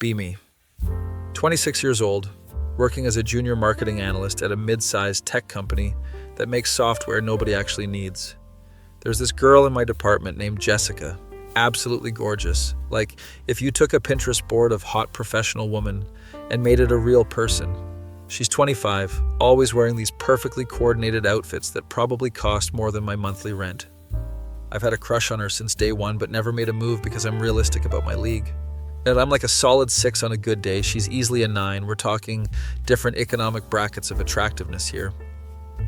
Be me. 26 years old, working as a junior marketing analyst at a mid-sized tech company that makes software nobody actually needs. There's this girl in my department named Jessica, absolutely gorgeous. Like if you took a Pinterest board of hot professional woman and made it a real person. She's 25, always wearing these perfectly coordinated outfits that probably cost more than my monthly rent. I've had a crush on her since day one, but never made a move because I'm realistic about my league. And I'm like a solid 6 on a good day. She's easily a 9. We're talking different economic brackets of attractiveness here.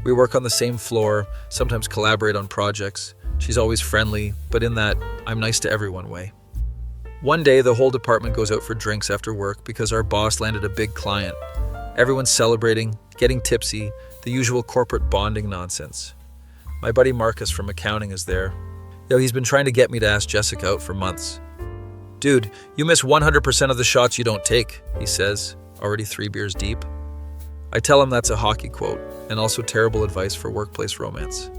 We work on the same floor, sometimes collaborate on projects. She's always friendly, but in that I'm nice to everyone way. One day, the whole department goes out for drinks after work because our boss landed a big client. Everyone's celebrating, getting tipsy, the usual corporate bonding nonsense. My buddy Marcus from accounting is there. He's been trying to get me to ask Jessica out for months. Dude, you miss 100% of the shots you don't take, he says, already 3 beers deep. I tell him that's a hockey quote, and also terrible advice for workplace romance.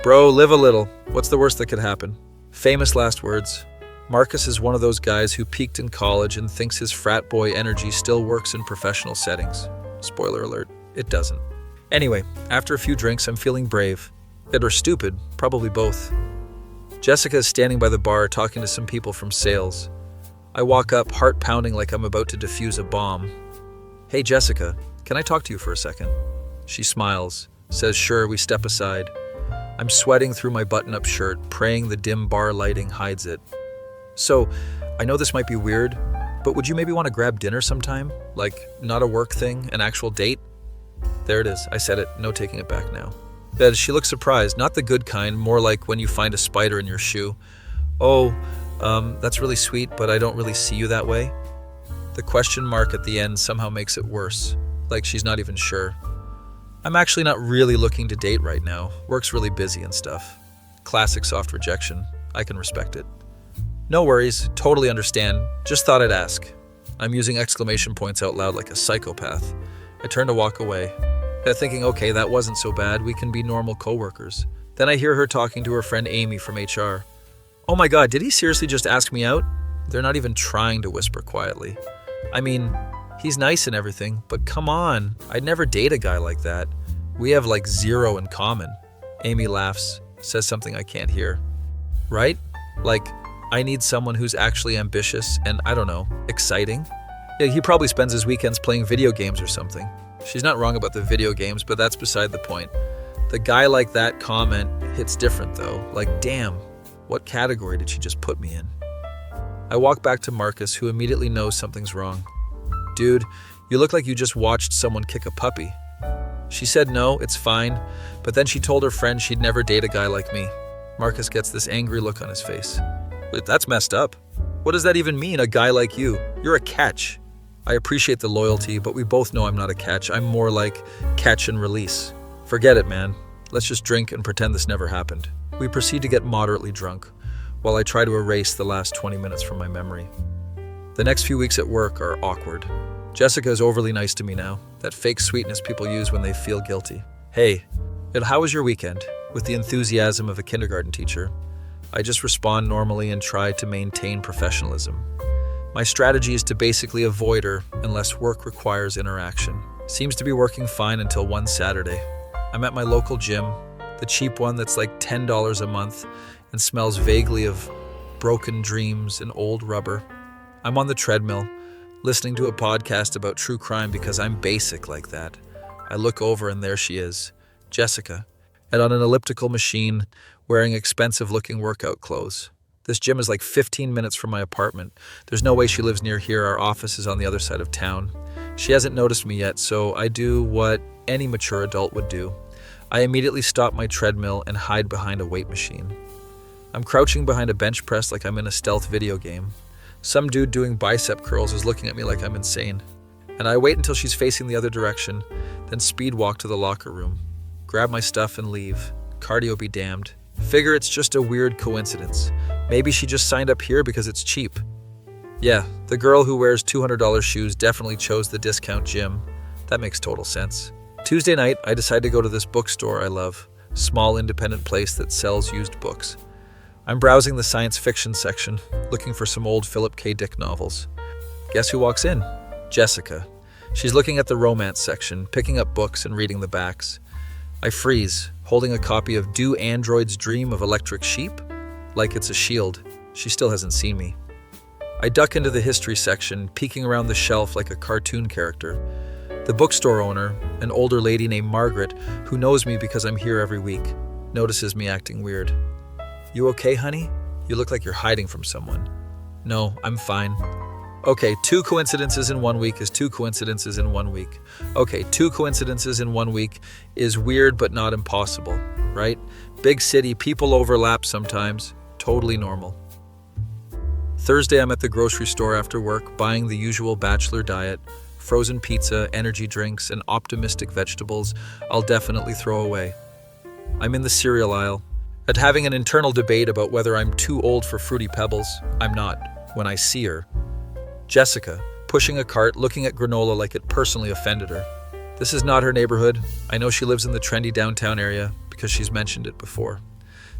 Bro, live a little. What's the worst that could happen? Famous last words. Marcus is one of those guys who peaked in college and thinks his frat boy energy still works in professional settings. Spoiler alert, it doesn't. Anyway, after a few drinks, I'm feeling brave. Or stupid, probably both. Jessica is standing by the bar talking to some people from sales. I walk up, heart pounding like I'm about to defuse a bomb. Hey Jessica, can I talk to you for a second? She smiles, says sure, we step aside. I'm sweating through my button-up shirt, praying the dim bar lighting hides it. So, I know this might be weird, but would you maybe want to grab dinner sometime? Like, not a work thing, an actual date? There it is, I said it, no taking it back now. She looks surprised, not the good kind, more like when you find a spider in your shoe. Oh, that's really sweet, but I don't really see you that way. The question mark at the end somehow makes it worse, like she's not even sure. I'm actually not really looking to date right now. Work's really busy and stuff. Classic soft rejection. I can respect it. No worries, totally understand. Just thought I'd ask. I'm using exclamation points out loud like a psychopath. I turn to walk away. Thinking, okay, that wasn't so bad. We can be normal coworkers. Then I hear her talking to her friend Amy from HR. Oh my God, did he seriously just ask me out? They're not even trying to whisper quietly. I mean, he's nice and everything, but come on. I'd never date a guy like that. We have like 0 in common. Amy laughs, says something I can't hear. Right? Like, I need someone who's actually ambitious and, I don't know, exciting. He probably spends his weekends playing video games or something. She's not wrong about the video games, but that's beside the point. The guy like that comment hits different though. Like, damn, what category did she just put me in? I walk back to Marcus, who immediately knows something's wrong. Dude, you look like you just watched someone kick a puppy. She said no, it's fine, but then she told her friend she'd never date a guy like me. Marcus gets this angry look on his face. Wait, that's messed up. What does that even mean, a guy like you? You're a catch. I appreciate the loyalty, but we both know I'm not a catch. I'm more like catch and release. Forget it, man. Let's just drink and pretend this never happened. We proceed to get moderately drunk, while I try to erase the last 20 minutes from my memory. The next few weeks at work are awkward. Jessica is overly nice to me now, that fake sweetness people use when they feel guilty. Hey, how was your weekend? With the enthusiasm of a kindergarten teacher. I just respond normally and try to maintain professionalism. My strategy is to basically avoid her unless work requires interaction. Seems to be working fine until one Saturday. I'm at my local gym, the cheap one that's like $10 a month and smells vaguely of broken dreams and old rubber. I'm on the treadmill, listening to a podcast about true crime because I'm basic like that. I look over and there she is, Jessica, and on an elliptical machine, wearing expensive-looking workout clothes. This gym is like 15 minutes from my apartment. There's no way she lives near here. Our office is on the other side of town. She hasn't noticed me yet, so I do what any mature adult would do. I immediately stop my treadmill and hide behind a weight machine. I'm crouching behind a bench press like I'm in a stealth video game. Some dude doing bicep curls is looking at me like I'm insane. And I wait until she's facing the other direction, then speed walk to the locker room. Grab my stuff and leave. Cardio be damned. Figure it's just a weird coincidence. Maybe she just signed up here because it's cheap. Yeah, the girl who wears $200 shoes definitely chose the discount gym. That makes total sense. Tuesday night, I decide to go to this bookstore I love. Small independent place that sells used books. I'm browsing the science fiction section, looking for some old Philip K. Dick novels. Guess who walks in? Jessica. She's looking at the romance section, picking up books and reading the backs. I freeze, holding a copy of Do Androids Dream of Electric Sheep? Like it's a shield. She still hasn't seen me. I duck into the history section, peeking around the shelf like a cartoon character. The bookstore owner, an older lady named Margaret, who knows me because I'm here every week, notices me acting weird. You okay, honey? You look like you're hiding from someone. No, I'm fine. Okay, 2 coincidences in 1 week is 2 coincidences in 1 week. Okay, 2 coincidences in 1 week is weird but not impossible, right? Big city, people overlap sometimes. Totally normal. Thursday, I'm at the grocery store after work, buying the usual bachelor diet, frozen pizza, energy drinks, and optimistic vegetables I'll definitely throw away. I'm in the cereal aisle, and having an internal debate about whether I'm too old for Fruity Pebbles. I'm not, when I see her. Jessica, pushing a cart, looking at granola like it personally offended her. This is not her neighborhood. I know she lives in the trendy downtown area because she's mentioned it before.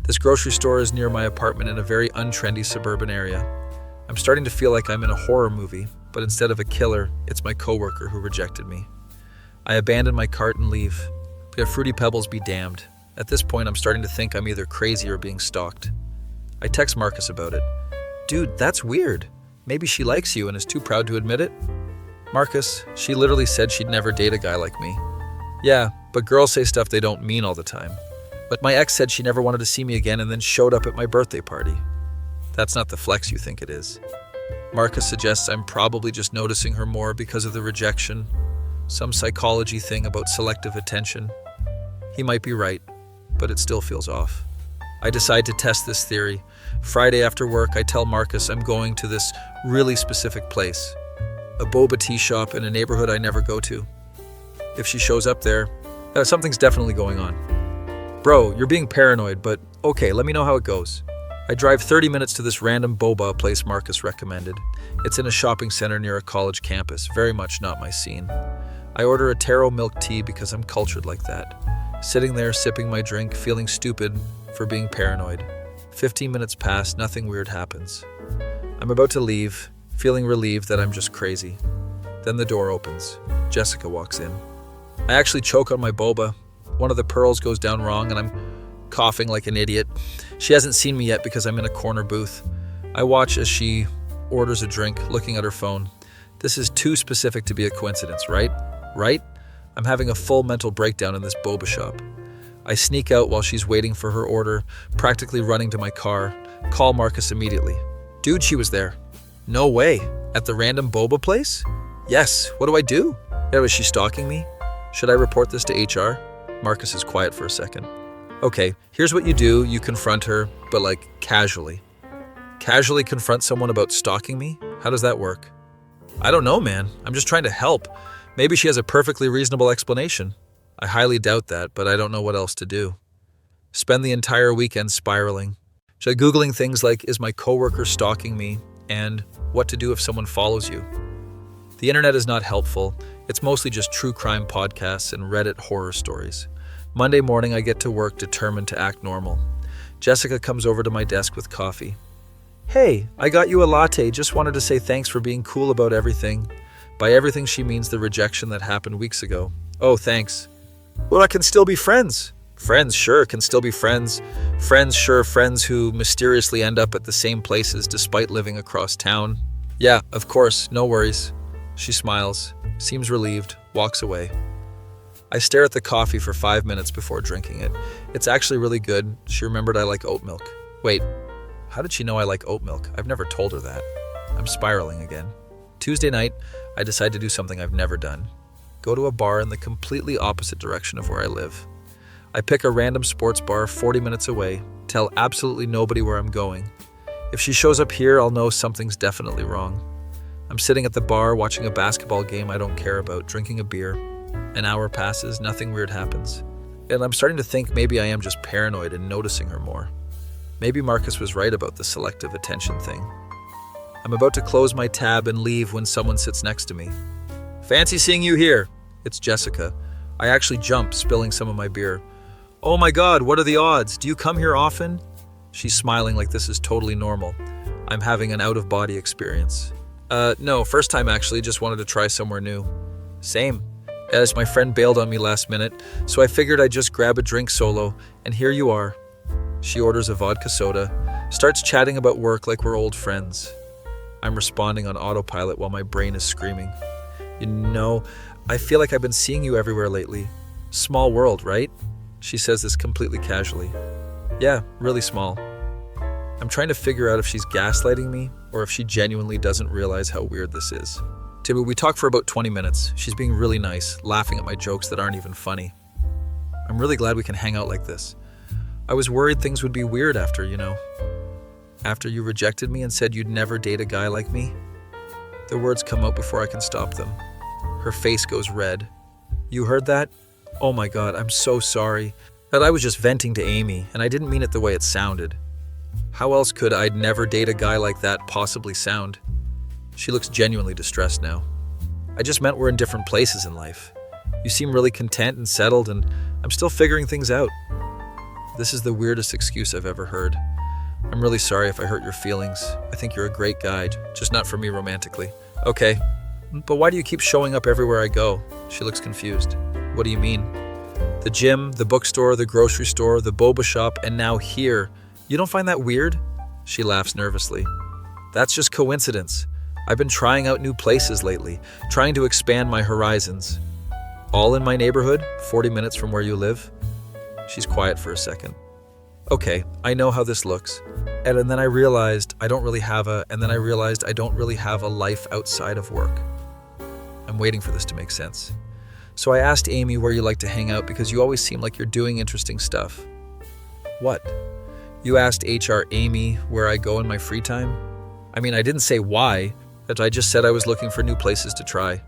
This grocery store is near my apartment in a very untrendy suburban area. I'm starting to feel like I'm in a horror movie, but instead of a killer, it's my coworker who rejected me. I abandon my cart and leave. But Fruity Pebbles be damned. At this point, I'm starting to think I'm either crazy or being stalked. I text Marcus about it. Dude, that's weird. Maybe she likes you and is too proud to admit it? Marcus, she literally said she'd never date a guy like me. Yeah, but girls say stuff they don't mean all the time. But my ex said she never wanted to see me again and then showed up at my birthday party. That's not the flex you think it is. Marcus suggests I'm probably just noticing her more because of the rejection, some psychology thing about selective attention. He might be right, but it still feels off. I decide to test this theory. Friday after work, I tell Marcus I'm going to this really specific place, a boba tea shop in a neighborhood I never go to. If she shows up there, something's definitely going on. Bro, you're being paranoid, but okay, let me know how it goes. I drive 30 minutes to this random boba place Marcus recommended. It's in a shopping center near a college campus, very much not my scene. I order a taro milk tea because I'm cultured like that. Sitting there sipping my drink, feeling stupid for being paranoid. 15 minutes pass, nothing weird happens. I'm about to leave, feeling relieved that I'm just crazy. Then the door opens. Jessica walks in. I actually choke on my boba. One of the pearls goes down wrong and I'm coughing like an idiot. She hasn't seen me yet because I'm in a corner booth. I watch as she orders a drink, looking at her phone. This is too specific to be a coincidence, right? Right? I'm having a full mental breakdown in this boba shop. I sneak out while she's waiting for her order, practically running to my car. Call Marcus immediately. Dude, she was there. No way. At the random boba place? Yes. What do I do? Yeah, was she stalking me? Should I report this to HR? Marcus is quiet for a second. Okay, here's what you do. You confront her, but like casually. Casually confront someone about stalking me? How does that work? I don't know, man. I'm just trying to help. Maybe she has a perfectly reasonable explanation. I highly doubt that, but I don't know what else to do. Spend the entire weekend spiraling. Googling things like, is my coworker stalking me? And what to do if someone follows you? The internet is not helpful. It's mostly just true crime podcasts and Reddit horror stories. Monday morning, I get to work determined to act normal. Jessica comes over to my desk with coffee. Hey, I got you a latte. Just wanted to say thanks for being cool about everything. By everything, she means the rejection that happened weeks ago. Oh, thanks. Well, I can still be friends. Friends, sure, can still be friends. Friends, sure, friends who mysteriously end up at the same places despite living across town. Yeah, of course, no worries. She smiles, seems relieved, walks away. I stare at the coffee for 5 minutes before drinking it. It's actually really good. She remembered I like oat milk. Wait, how did she know I like oat milk? I've never told her that. I'm spiraling again. Tuesday night, I decide to do something I've never done. Go to a bar in the completely opposite direction of where I live. I pick a random sports bar 40 minutes away, tell absolutely nobody where I'm going. If she shows up here, I'll know something's definitely wrong. I'm sitting at the bar watching a basketball game I don't care about, drinking a beer. An hour passes, nothing weird happens. And I'm starting to think maybe I am just paranoid and noticing her more. Maybe Marcus was right about the selective attention thing. I'm about to close my tab and leave when someone sits next to me. Fancy seeing you here. It's Jessica. I actually jump, spilling some of my beer. Oh my God, what are the odds? Do you come here often? She's smiling like this is totally normal. I'm having an out-of-body experience. No, first time actually, just wanted to try somewhere new. Same. As my friend bailed on me last minute, so I figured I'd just grab a drink solo, and here you are. She orders a vodka soda, starts chatting about work like we're old friends. I'm responding on autopilot while my brain is screaming. You know, I feel like I've been seeing you everywhere lately. Small world, right? She says this completely casually. Yeah, really small. I'm trying to figure out if she's gaslighting me or if she genuinely doesn't realize how weird this is. We talk for about 20 minutes. She's being really nice, laughing at my jokes that aren't even funny. I'm really glad we can hang out like this. I was worried things would be weird after you rejected me and said you'd never date a guy like me. The words come out before I can stop them. Her face goes red. You heard that? Oh my God, I'm so sorry. But I was just venting to Amy, and I didn't mean it the way it sounded. How else could I'd never date a guy like that possibly sound? She looks genuinely distressed now. I just meant we're in different places in life. You seem really content and settled, and I'm still figuring things out. This is the weirdest excuse I've ever heard. I'm really sorry if I hurt your feelings. I think you're a great guy, just not for me romantically. Okay, but why do you keep showing up everywhere I go? She looks confused. What do you mean? The gym, the bookstore, the grocery store, the boba shop, and now here. You don't find that weird? She laughs nervously. That's just coincidence. I've been trying out new places lately, trying to expand my horizons. All in my neighborhood, 40 minutes from where you live? She's quiet for a second. Okay, I know how this looks. And then I realized I don't really have a life outside of work. I'm waiting for this to make sense. So I asked Amy where you like to hang out because you always seem like you're doing interesting stuff. What? You asked HR Amy where I go in my free time? I mean, I didn't say why, but I just said I was looking for new places to try.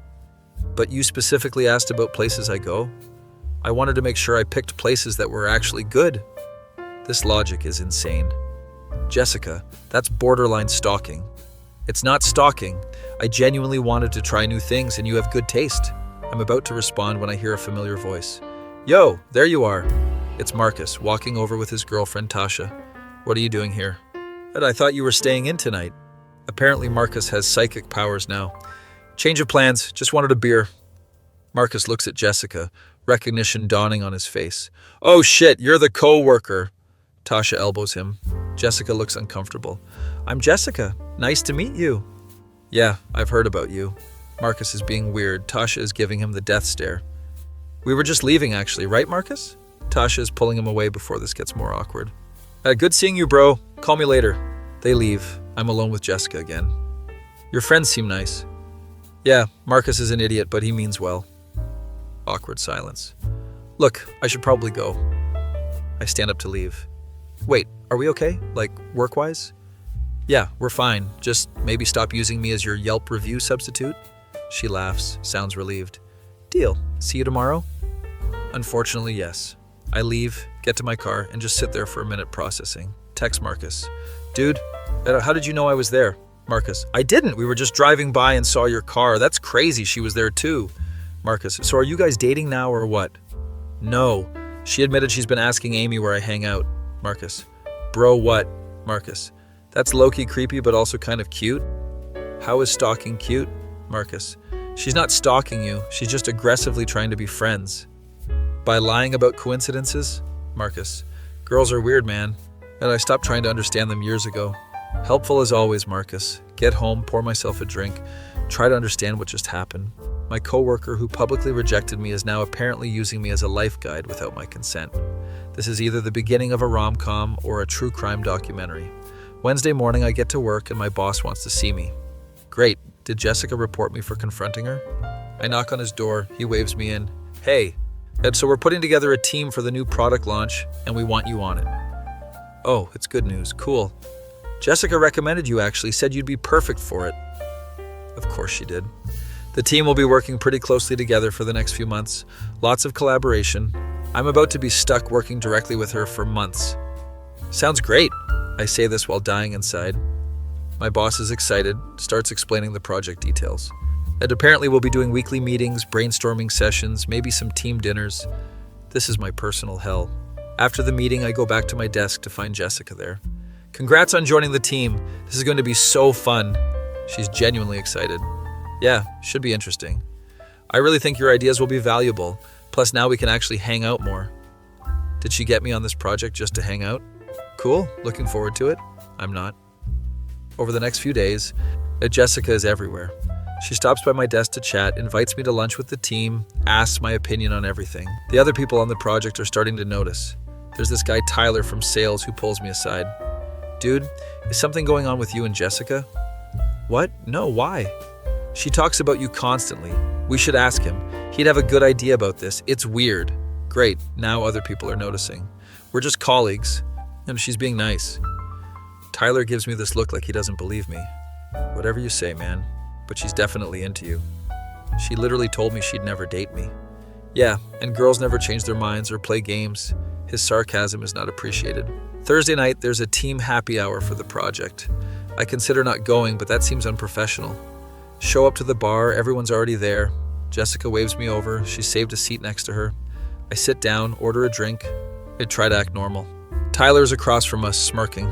But you specifically asked about places I go? I wanted to make sure I picked places that were actually good. This logic is insane. Jessica, that's borderline stalking. It's not stalking. I genuinely wanted to try new things and you have good taste. I'm about to respond when I hear a familiar voice. Yo, there you are. It's Marcus, walking over with his girlfriend Tasha. What are you doing here? And I thought you were staying in tonight. Apparently Marcus has psychic powers now. Change of plans, just wanted a beer. Marcus looks at Jessica, recognition dawning on his face. Oh shit, you're the coworker. Tasha elbows him. Jessica looks uncomfortable. I'm Jessica. Nice to meet you. Yeah, I've heard about you. Marcus is being weird. Tasha is giving him the death stare. We were just leaving actually, right Marcus? Tasha is pulling him away before this gets more awkward. Good seeing you, bro. Call me later. They leave. I'm alone with Jessica again. Your friends seem nice. Yeah, Marcus is an idiot, but he means well. Awkward silence. Look, I should probably go. I stand up to leave. Wait, are we okay? Like, work-wise? Yeah, we're fine. Just maybe stop using me as your Yelp review substitute? She laughs, sounds relieved. Deal. See you tomorrow? Unfortunately, yes. I leave, get to my car, and just sit there for a minute processing. Text Marcus. Dude, how did you know I was there? Marcus. I didn't. We were just driving by and saw your car. That's crazy. She was there too. Marcus. So are you guys dating now or what? No. She admitted she's been asking Amy where I hang out. Marcus. Bro, what? Marcus. That's low-key creepy but also kind of cute. How is stalking cute? Marcus. She's not stalking you. She's just aggressively trying to be friends. By lying about coincidences? Marcus. Girls are weird, man. And I stopped trying to understand them years ago. Helpful as always, Marcus. Get home, pour myself a drink, try to understand what just happened. My coworker who publicly rejected me is now apparently using me as a life guide without my consent. This is either the beginning of a rom-com or a true crime documentary. Wednesday morning I get to work and my boss wants to see me. Great. Did Jessica report me for confronting her? I knock on his door. He waves me in. Hey. And so we're putting together a team for the new product launch and we want you on it. Oh, it's good news. Cool. Jessica recommended you actually, said you'd be perfect for it. Of course she did. The team will be working pretty closely together for the next few months. Lots of collaboration. I'm about to be stuck working directly with her for months. Sounds great. I say this while dying inside. My boss is excited, starts explaining the project details. And apparently we'll be doing weekly meetings, brainstorming sessions, maybe some team dinners. This is my personal hell. After the meeting, I go back to my desk to find Jessica there. Congrats on joining the team. This is going to be so fun. She's genuinely excited. Yeah, should be interesting. I really think your ideas will be valuable. Plus now we can actually hang out more. Did she get me on this project just to hang out? Cool, looking forward to it. I'm not. Over the next few days, Jessica is everywhere. She stops by my desk to chat, invites me to lunch with the team, asks my opinion on everything. The other people on the project are starting to notice. There's this guy Tyler from sales who pulls me aside. Dude, is something going on with you and Jessica? What? No, why? She talks about you constantly. We should ask him. He'd have a good idea about this. It's weird. Great, now other people are noticing. We're just colleagues, and she's being nice. Tyler gives me this look like he doesn't believe me. Whatever you say, man, but she's definitely into you. She literally told me she'd never date me. Yeah, and girls never change their minds or play games. His sarcasm is not appreciated. Thursday night, there's a team happy hour for the project. I consider not going, but that seems unprofessional. Show up to the bar, everyone's already there. Jessica waves me over, she saved a seat next to her. I sit down, order a drink. I try to act normal. Tyler's across from us, smirking.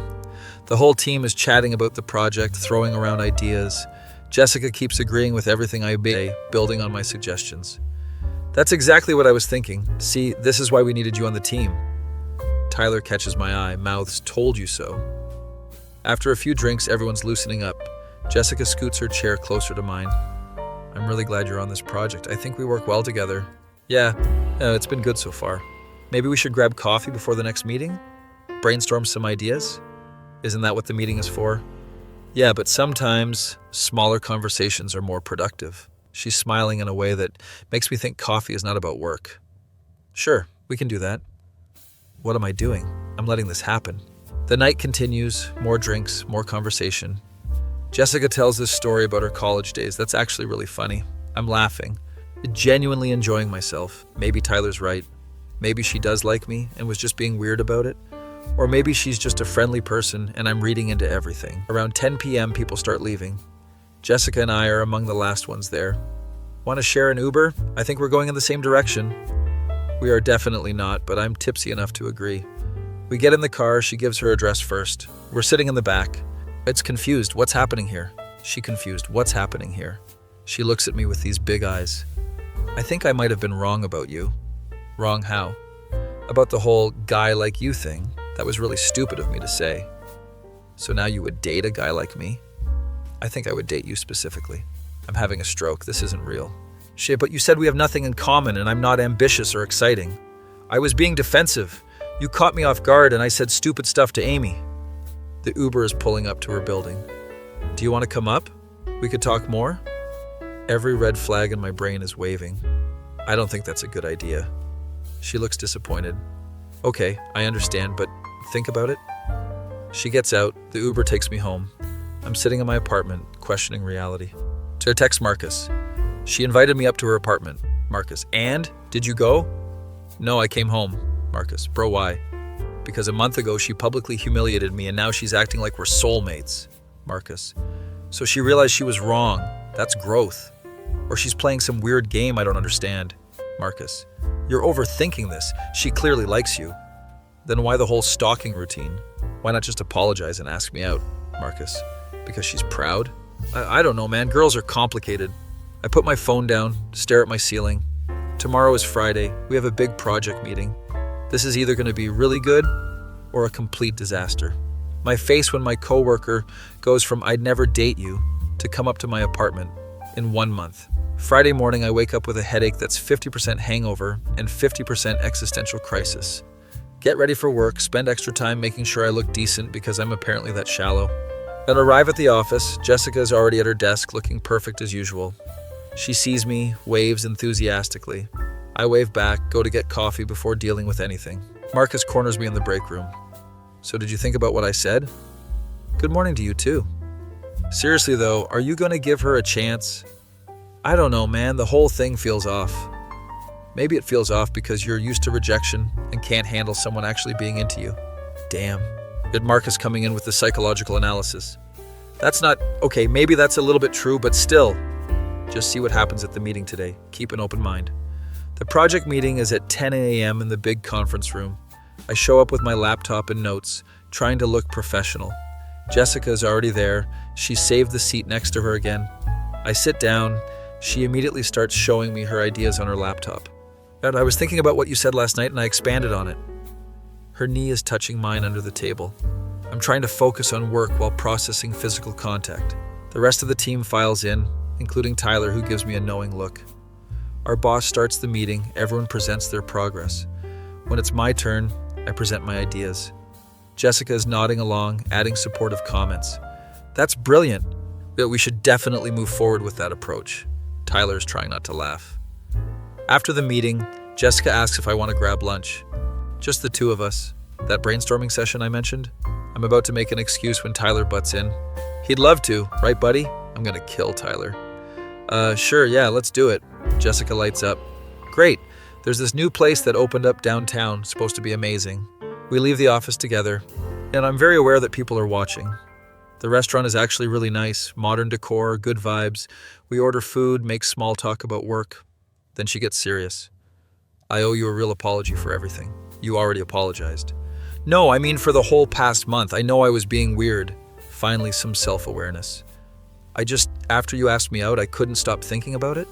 The whole team is chatting about the project, throwing around ideas. Jessica keeps agreeing with everything I say, building on my suggestions. That's exactly what I was thinking. See, this is why we needed you on the team. Tyler catches my eye, mouths, told you so. After a few drinks, everyone's loosening up. Jessica scoots her chair closer to mine. I'm really glad you're on this project. I think we work well together. Yeah, it's been good so far. Maybe we should grab coffee before the next meeting? Brainstorm some ideas? Isn't that what the meeting is for? Yeah, but sometimes smaller conversations are more productive. She's smiling in a way that makes me think coffee is not about work. Sure, we can do that. What am I doing? I'm letting this happen. The night continues, more drinks, more conversation. Jessica tells this story about her college days. That's actually really funny. I'm laughing, genuinely enjoying myself. Maybe Tyler's right. Maybe she does like me and was just being weird about it. Or maybe she's just a friendly person and I'm reading into everything. Around 10 p.m., people start leaving. Jessica and I are among the last ones there. Want to share an Uber? I think we're going in the same direction. We are definitely not, but I'm tipsy enough to agree. We get in the car, she gives her address first. We're sitting in the back. It's confused. What's happening here? She confused. What's happening here? She looks at me with these big eyes. I think I might have been wrong about you. Wrong how? About the whole guy like you thing. That was really stupid of me to say. So now you would date a guy like me? I think I would date you specifically. I'm having a stroke. This isn't real. Shit, but you said we have nothing in common and I'm not ambitious or exciting. I was being defensive. You caught me off guard and I said stupid stuff to Amy. The Uber is pulling up to her building. Do you want to come up? We could talk more? Every red flag in my brain is waving. I don't think that's a good idea. She looks disappointed. Okay, I understand, but think about it. She gets out. The Uber takes me home. I'm sitting in my apartment, questioning reality. To text Marcus. She invited me up to her apartment. Marcus. And? Did you go? No, I came home. Marcus. Bro, why? Because a month ago she publicly humiliated me and now she's acting like we're soulmates. Marcus. So she realized she was wrong. That's growth. Or she's playing some weird game I don't understand. Marcus. You're overthinking this. She clearly likes you. Then why the whole stalking routine? Why not just apologize and ask me out? Marcus. Because she's proud? I don't know, man. Girls are complicated. I put my phone down, stare at my ceiling. Tomorrow is Friday. We have a big project meeting. This is either going to be really good or a complete disaster. My face when my coworker goes from I'd never date you to come up to my apartment in 1 month. Friday morning, I wake up with a headache that's 50% hangover and 50% existential crisis. Get ready for work, spend extra time making sure I look decent because I'm apparently that shallow. And arrive at the office. Jessica is already at her desk looking perfect as usual. She sees me, waves enthusiastically. I wave back, go to get coffee before dealing with anything. Marcus corners me in the break room. So did you think about what I said? Good morning to you too. Seriously though, are you going to give her a chance? I don't know, man. The whole thing feels off. Maybe it feels off because you're used to rejection and can't handle someone actually being into you. Damn. Good Marcus coming in with the psychological analysis. That's not... Okay, maybe that's a little bit true, but still. Just see what happens at the meeting today. Keep an open mind. The project meeting is at 10 a.m. in the big conference room. I show up with my laptop and notes, trying to look professional. Jessica is already there. She saved the seat next to her again. I sit down. She immediately starts showing me her ideas on her laptop. And I was thinking about what you said last night and I expanded on it. Her knee is touching mine under the table. I'm trying to focus on work while processing physical contact. The rest of the team files in, including Tyler, who gives me a knowing look. Our boss starts the meeting. Everyone presents their progress. When it's my turn, I present my ideas. Jessica is nodding along, adding supportive comments. That's brilliant. We should definitely move forward with that approach. Tyler is trying not to laugh. After the meeting, Jessica asks if I want to grab lunch. Just the two of us. That brainstorming session I mentioned? I'm about to make an excuse when Tyler butts in. He'd love to, right, buddy? I'm gonna kill Tyler. Sure, yeah, let's do it. Jessica lights up. Great. There's this new place that opened up downtown, supposed to be amazing. We leave the office together, and I'm very aware that people are watching. The restaurant is actually really nice, modern decor, good vibes. We order food, make small talk about work. Then she gets serious. I owe you a real apology for everything. You already apologized. No, I mean for the whole past month. I know I was being weird. Finally, some self-awareness. After you asked me out, I couldn't stop thinking about it.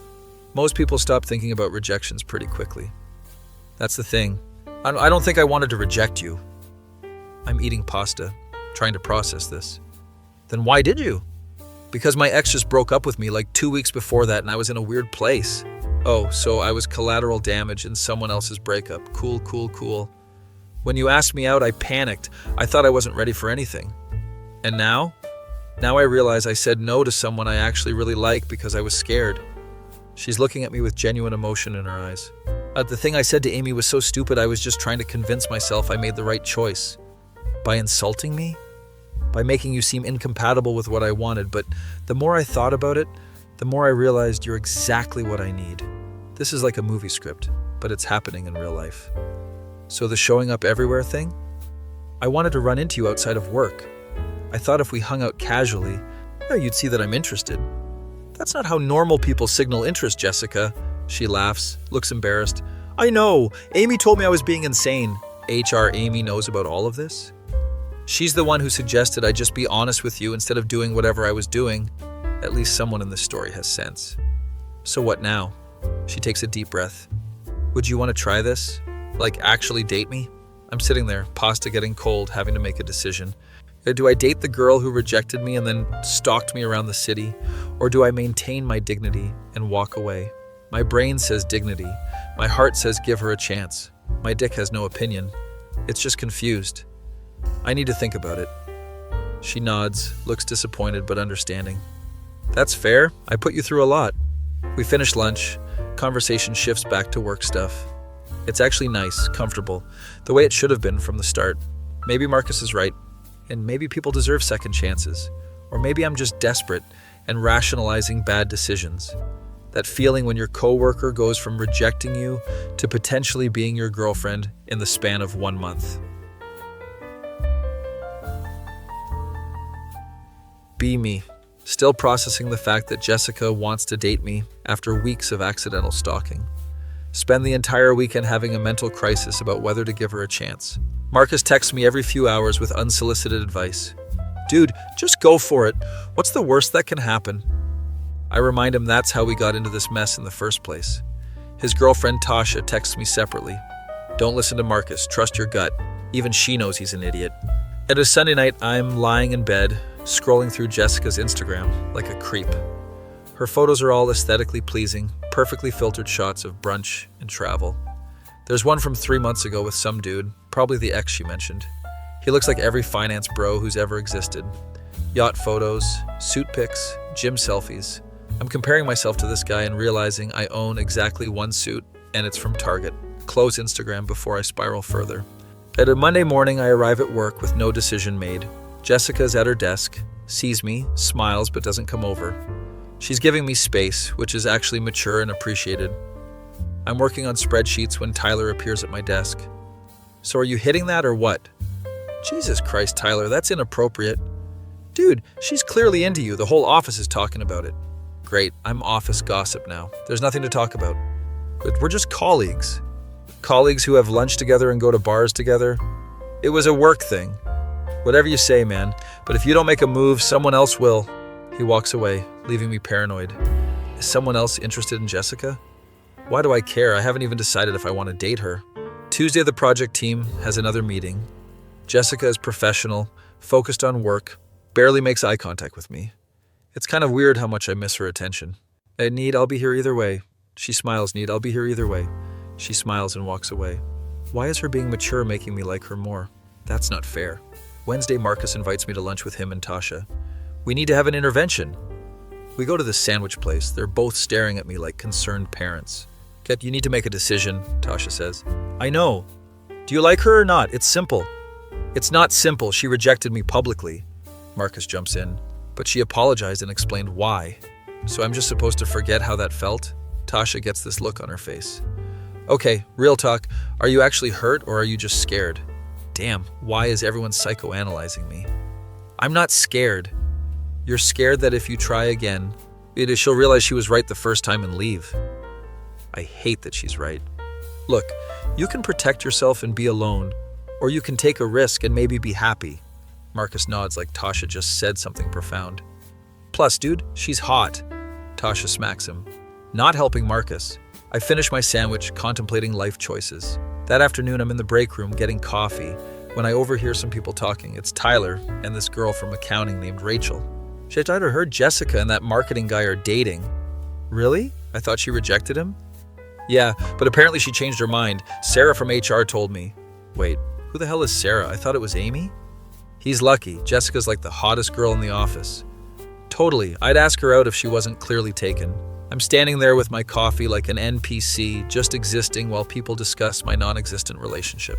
Most people stop thinking about rejections pretty quickly. That's the thing. I don't think I wanted to reject you. I'm eating pasta, trying to process this. Then why did you? Because my ex just broke up with me like 2 weeks before that and I was in a weird place. Oh, so I was collateral damage in someone else's breakup. Cool. When you asked me out, I panicked. I thought I wasn't ready for anything. And now? Now I realize I said no to someone I actually really like because I was scared. She's looking at me with genuine emotion in her eyes. The thing I said to Amy was so stupid, I was just trying to convince myself I made the right choice. By insulting me? By making you seem incompatible with what I wanted, but the more I thought about it, the more I realized you're exactly what I need. This is like a movie script, but it's happening in real life. So the showing up everywhere thing? I wanted to run into you outside of work. I thought if we hung out casually, you'd see that I'm interested. That's not how normal people signal interest, Jessica. She laughs, looks embarrassed. I know. Amy told me I was being insane. HR Amy knows about all of this? She's the one who suggested I just be honest with you instead of doing whatever I was doing. At least someone in this story has sense. So what now? She takes a deep breath. Would you want to try this? Like actually date me? I'm sitting there, pasta getting cold, having to make a decision. Do I date the girl who rejected me and then stalked me around the city? Or do I maintain my dignity and walk away? My brain says dignity. My heart says give her a chance. My dick has no opinion. It's just confused. I need to think about it. She nods, looks disappointed but understanding. That's fair. I put you through a lot. We finish lunch. Conversation shifts back to work stuff. It's actually nice, comfortable, the way it should have been from the start. Maybe Marcus is right. And maybe people deserve second chances. Or maybe I'm just desperate and rationalizing bad decisions. That feeling when your coworker goes from rejecting you to potentially being your girlfriend in the span of 1 month. Be me. Still processing the fact that Jessica wants to date me after weeks of accidental stalking. Spend the entire weekend having a mental crisis about whether to give her a chance. Marcus texts me every few hours with unsolicited advice. Dude, just go for it. What's the worst that can happen? I remind him that's how we got into this mess in the first place. His girlfriend Tasha texts me separately. Don't listen to Marcus, trust your gut. Even she knows he's an idiot. It is Sunday night, I'm lying in bed, scrolling through Jessica's Instagram like a creep. Her photos are all aesthetically pleasing, perfectly filtered shots of brunch and travel. There's one from 3 months ago with some dude, probably the ex she mentioned. He looks like every finance bro who's ever existed. Yacht photos, suit pics, gym selfies. I'm comparing myself to this guy and realizing I own exactly one suit, and it's from Target. Close Instagram before I spiral further. At a Monday morning, I arrive at work with no decision made. Jessica's at her desk, sees me, smiles but doesn't come over. She's giving me space, which is actually mature and appreciated. I'm working on spreadsheets when Tyler appears at my desk. So are you hitting that or what? Jesus Christ, Tyler, that's inappropriate. Dude, she's clearly into you. The whole office is talking about it. Great, I'm office gossip now. There's nothing to talk about. But we're just colleagues. Colleagues who have lunch together and go to bars together. It was a work thing. Whatever you say, man. But if you don't make a move, someone else will. He walks away, leaving me paranoid. Is someone else interested in Jessica? Why do I care? I haven't even decided if I want to date her. Tuesday, the project team has another meeting. Jessica is professional, focused on work, barely makes eye contact with me. It's kind of weird how much I miss her attention. Need, I'll be here either way. She smiles, Need, I'll be here either way. She smiles and walks away. Why is her being mature making me like her more? That's not fair. Wednesday, Marcus invites me to lunch with him and Tasha. We need to have an intervention. We go to the sandwich place. They're both staring at me like concerned parents. You need to make a decision, Tasha says. I know. Do you like her or not? It's simple. It's not simple. She rejected me publicly. Marcus jumps in. But she apologized and explained why. So I'm just supposed to forget how that felt? Tasha gets this look on her face. Okay, real talk. Are you actually hurt or are you just scared? Damn, why is everyone psychoanalyzing me? I'm not scared. You're scared that if you try again, she'll realize she was right the first time and leave. I hate that she's right. Look, you can protect yourself and be alone, or you can take a risk and maybe be happy. Marcus nods like Tasha just said something profound. Plus, dude, she's hot. Tasha smacks him. Not helping Marcus. I finish my sandwich, contemplating life choices. That afternoon, I'm in the break room getting coffee when I overhear some people talking. It's Tyler and this girl from accounting named Rachel. Shit, I'd heard Jessica and that marketing guy are dating. Really? I thought she rejected him? Yeah, but apparently she changed her mind. Sarah from HR told me. Wait, who the hell is Sarah? I thought it was Amy? He's lucky. Jessica's like the hottest girl in the office. Totally. I'd ask her out if she wasn't clearly taken. I'm standing there with my coffee like an NPC, just existing while people discuss my non-existent relationship.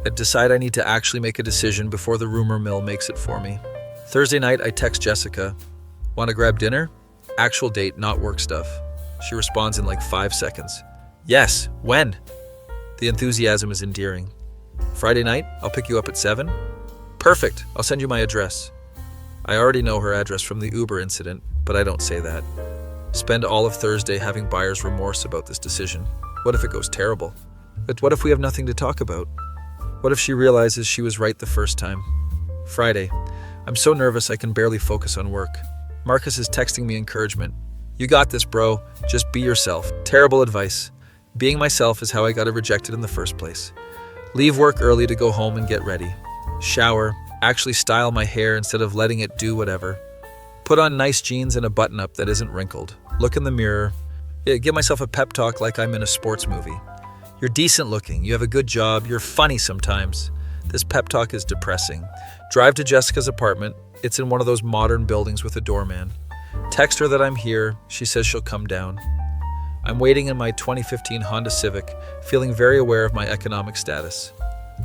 I decide I need to actually make a decision before the rumor mill makes it for me. Thursday night, I text Jessica. Want to grab dinner? Actual date, not work stuff. She responds in like 5 seconds. Yes, when? The enthusiasm is endearing. Friday night, I'll pick you up at 7. Perfect, I'll send you my address. I already know her address from the Uber incident, but I don't say that. Spend all of Thursday having buyer's remorse about this decision. What if it goes terrible? But what if we have nothing to talk about? What if she realizes she was right the first time? Friday, I'm so nervous I can barely focus on work. Marcus is texting me encouragement. You got this, bro. Just be yourself. Terrible advice. Being myself is how I got rejected in the first place. Leave work early to go home and get ready. Shower. Actually style my hair instead of letting it do whatever. Put on nice jeans and a button-up that isn't wrinkled. Look in the mirror. Give myself a pep talk like I'm in a sports movie. You're decent looking. You have a good job. You're funny sometimes. This pep talk is depressing. Drive to Jessica's apartment. It's in one of those modern buildings with a doorman. Text her that I'm here. She says she'll come down. I'm waiting in my 2015 Honda Civic, feeling very aware of my economic status.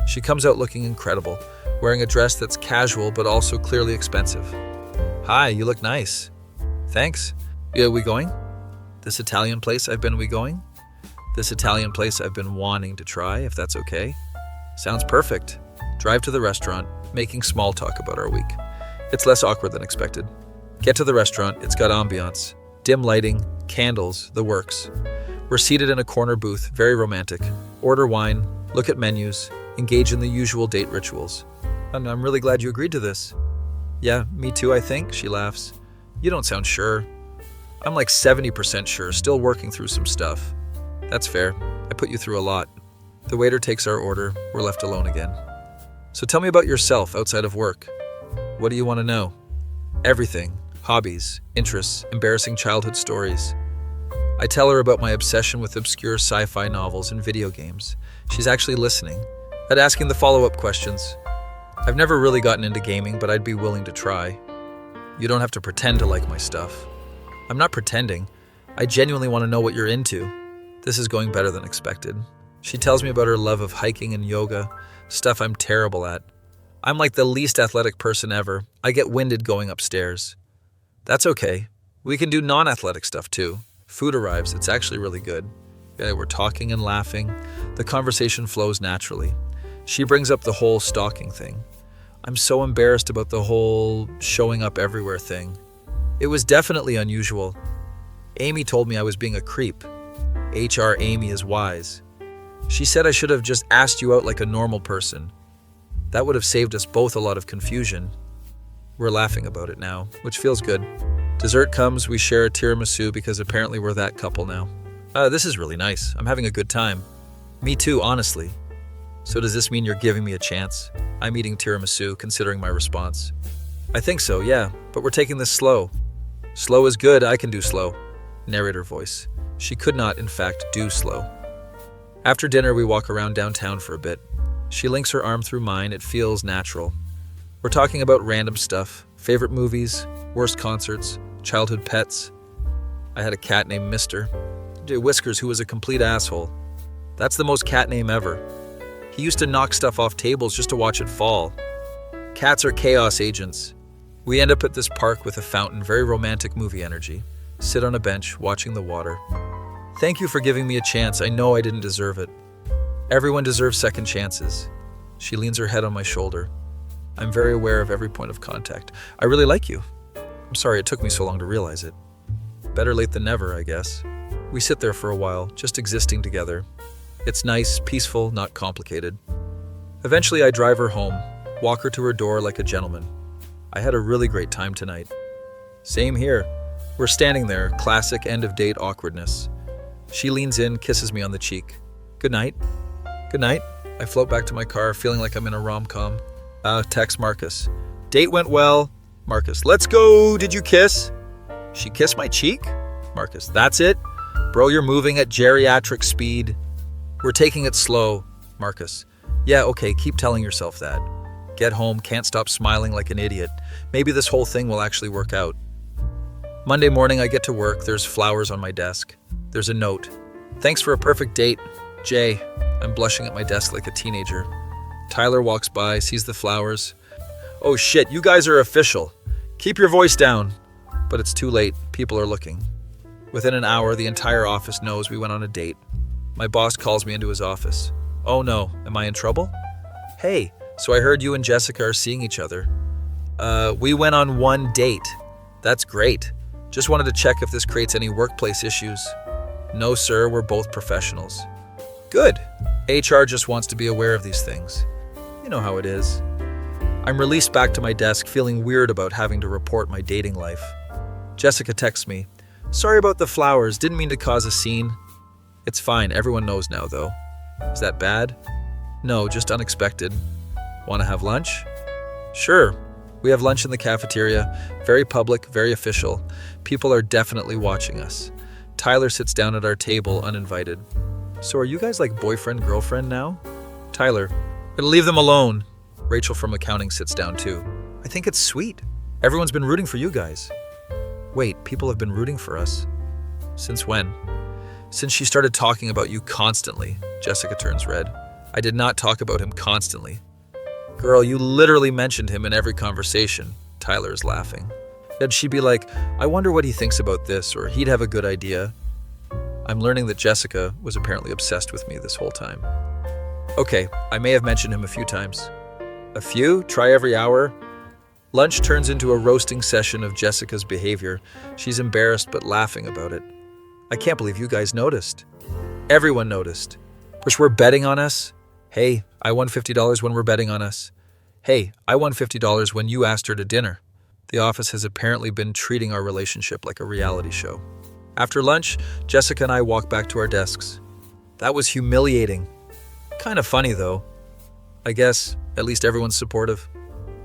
She comes out looking incredible, wearing a dress that's casual but also clearly expensive. Hi, you look nice. Thanks. Yeah, we going? This Italian place we going? This Italian place I've been wanting to try, if that's okay. Sounds perfect. Drive to the restaurant, making small talk about our week. It's less awkward than expected. Get to the restaurant, it's got ambiance. Dim lighting, candles, the works. We're seated in a corner booth, very romantic. Order wine, look at menus, engage in the usual date rituals. And I'm really glad you agreed to this. Yeah, me too, I think, she laughs. You don't sound sure. I'm like 70% sure, still working through some stuff. That's fair. I put you through a lot. The waiter takes our order. We're left alone again. So tell me about yourself outside of work. What do you want to know? Everything. Hobbies, interests, embarrassing childhood stories. I tell her about my obsession with obscure sci-fi novels and video games. She's actually listening, but asking the follow-up questions. I've never really gotten into gaming, but I'd be willing to try. You don't have to pretend to like my stuff. I'm not pretending. I genuinely want to know what you're into. This is going better than expected. She tells me about her love of hiking and yoga, stuff I'm terrible at. I'm like the least athletic person ever. I get winded going upstairs. That's okay. We can do non-athletic stuff too. Food arrives. It's actually really good. Yeah, we're talking and laughing. The conversation flows naturally. She brings up the whole stalking thing. I'm so embarrassed about the whole showing up everywhere thing. It was definitely unusual. Amy told me I was being a creep. HR Amy is wise. She said I should have just asked you out like a normal person. That would have saved us both a lot of confusion. We're laughing about it now, which feels good. Dessert comes, we share a tiramisu because apparently we're that couple now. This is really nice. I'm having a good time. Me too, honestly. So does this mean you're giving me a chance? I'm eating tiramisu, considering my response. I think so, yeah, but we're taking this slow. Slow is good, I can do slow. Narrator voice. She could not, in fact, do slow. After dinner, we walk around downtown for a bit. She links her arm through mine, it feels natural. We're talking about random stuff, favorite movies, worst concerts, childhood pets. I had a cat named Mr. Whiskers who was a complete asshole. That's the most cat name ever. He used to knock stuff off tables just to watch it fall. Cats are chaos agents. We end up at this park with a fountain, very romantic movie energy. Sit on a bench, watching the water. Thank you for giving me a chance. I know I didn't deserve it. Everyone deserves second chances. She leans her head on my shoulder. I'm very aware of every point of contact. I really like you. I'm sorry it took me so long to realize it. Better late than never, I guess. We sit there for a while, just existing together. It's nice, peaceful, not complicated. Eventually I drive her home, walk her to her door like a gentleman. I had a really great time tonight. Same here. We're standing there, classic end-of-date awkwardness. She leans in, kisses me on the cheek. Good night. Good night. I float back to my car, feeling like I'm in a rom-com. Text Marcus. Date went well. Marcus. Let's go. Did you kiss? She kissed my cheek? Marcus. That's it? Bro, you're moving at geriatric speed. We're taking it slow. Marcus. Yeah, okay, keep telling yourself that. Get home, can't stop smiling like an idiot. Maybe this whole thing will actually work out. Monday morning, I get to work. There's flowers on my desk. There's a note. Thanks for a perfect date, Jay. I'm blushing at my desk like a teenager. Tyler walks by, sees the flowers. Oh shit, you guys are official. Keep your voice down. But it's too late. People are looking. Within an hour, the entire office knows we went on a date. My boss calls me into his office. Oh no, am I in trouble? Hey, so I heard you and Jessica are seeing each other. We went on one date. That's great. Just wanted to check if this creates any workplace issues. No, sir, we're both professionals. Good. HR just wants to be aware of these things. You know how it is. I'm released back to my desk, feeling weird about having to report my dating life. Jessica texts me. Sorry about the flowers, didn't mean to cause a scene. It's fine, everyone knows now, though. Is that bad? No, just unexpected. Want to have lunch? Sure. We have lunch in the cafeteria. Very public, very official. People are definitely watching us. Tyler sits down at our table, uninvited. So are you guys like boyfriend-girlfriend now? Tyler. Gonna leave them alone. Rachel from accounting sits down too. I think it's sweet. Everyone's been rooting for you guys. Wait, people have been rooting for us? Since when? Since she started talking about you constantly. Jessica turns red. I did not talk about him constantly. Girl, you literally mentioned him in every conversation. Tyler is laughing. Then she'd be like, I wonder what he thinks about this, or he'd have a good idea. I'm learning that Jessica was apparently obsessed with me this whole time. Okay, I may have mentioned him a few times. A few? Try every hour? Lunch turns into a roasting session of Jessica's behavior. She's embarrassed but laughing about it. I can't believe you guys noticed. Everyone noticed. Wish we're betting on us? Hey, I won $50 when we're betting on us. Hey, I won $50 when you asked her to dinner. The office has apparently been treating our relationship like a reality show. After lunch, Jessica and I walk back to our desks. That was humiliating. Kind of funny, though. I guess at least everyone's supportive.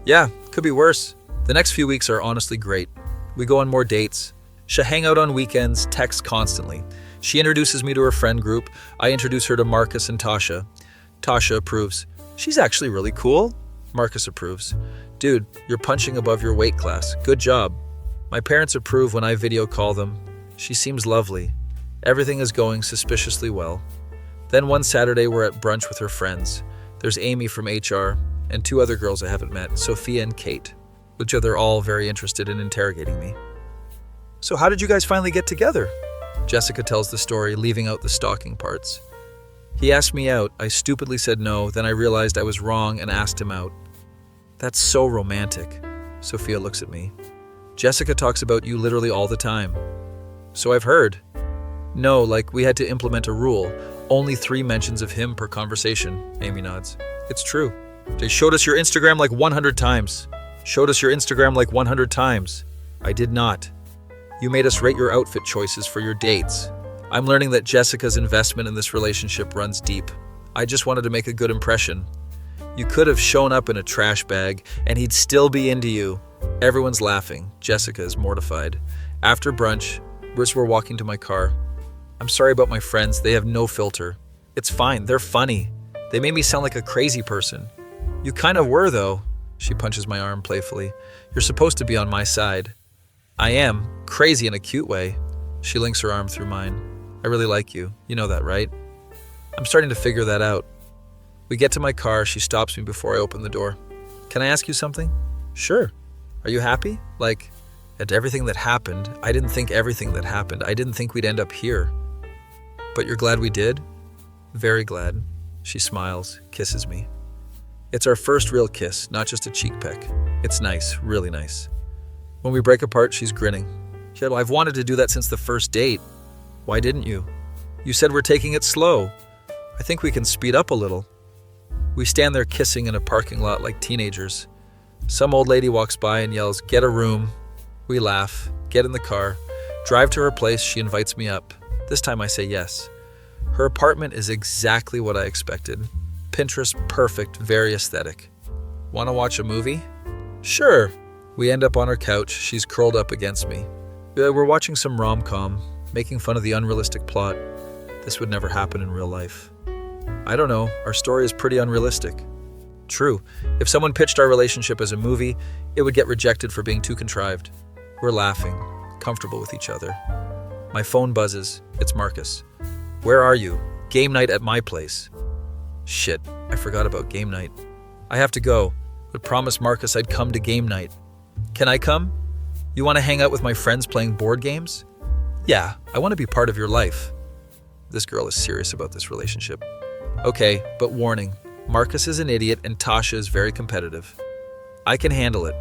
Yeah, could be worse. The next few weeks are honestly great. We go on more dates. She'll hang out on weekends, text constantly. She introduces me to her friend group. I introduce her to Marcus and Tasha. Tasha approves. She's actually really cool. Marcus approves. Dude, you're punching above your weight class. Good job. My parents approve when I video call them. She seems lovely. Everything is going suspiciously well. Then one Saturday we're at brunch with her friends. There's Amy from HR and two other girls I haven't met, Sophia and Kate, which are all very interested in interrogating me. So how did you guys finally get together? Jessica tells the story, leaving out the stalking parts. He asked me out. I stupidly said no, then I realized I was wrong and asked him out. That's so romantic. Sophia looks at me. Jessica talks about you literally all the time. So I've heard. No, like we had to implement a rule. Only 3 mentions of him per conversation. Amy nods. It's true. They showed us your Instagram like 100 times. Showed us your Instagram like 100 times. I did not. You made us rate your outfit choices for your dates. I'm learning that Jessica's investment in this relationship runs deep. I just wanted to make a good impression. You could have shown up in a trash bag and he'd still be into you. Everyone's laughing. Jessica is mortified. After brunch, we're walking to my car. I'm sorry about my friends. They have no filter. It's fine. They're funny. They made me sound like a crazy person. You kind of were, though. She punches my arm playfully. You're supposed to be on my side. I am. Crazy in a cute way. She links her arm through mine. I really like you. You know that, right? I'm starting to figure that out. We get to my car. She stops me before I open the door. Can I ask you something? Sure. Are you happy? Like, at everything that happened, I didn't think everything that happened. I didn't think we'd end up here. But you're glad we did? Very glad. She smiles, kisses me. It's our first real kiss, not just a cheek peck. It's nice, really nice. When we break apart, she's grinning. Yeah, well, I've wanted to do that since the first date. Why didn't you? You said we're taking it slow. I think we can speed up a little. We stand there kissing in a parking lot like teenagers. Some old lady walks by and yells, "Get a room." We laugh, get in the car, drive to her place. She invites me up. This time I say yes. Her apartment is exactly what I expected. Pinterest perfect, very aesthetic. Want to watch a movie? Sure. We end up on her couch. She's curled up against me. We're watching some rom-com, making fun of the unrealistic plot. This would never happen in real life. I don't know. Our story is pretty unrealistic. True. If someone pitched our relationship as a movie, it would get rejected for being too contrived. We're laughing, comfortable with each other. My phone buzzes. It's Marcus. Where are you? Game night at my place. Shit, I forgot about game night. I have to go, but promised Marcus I'd come to game night. Can I come? You want to hang out with my friends playing board games? Yeah, I want to be part of your life. This girl is serious about this relationship. Okay, but warning, Marcus is an idiot and Tasha is very competitive. I can handle it.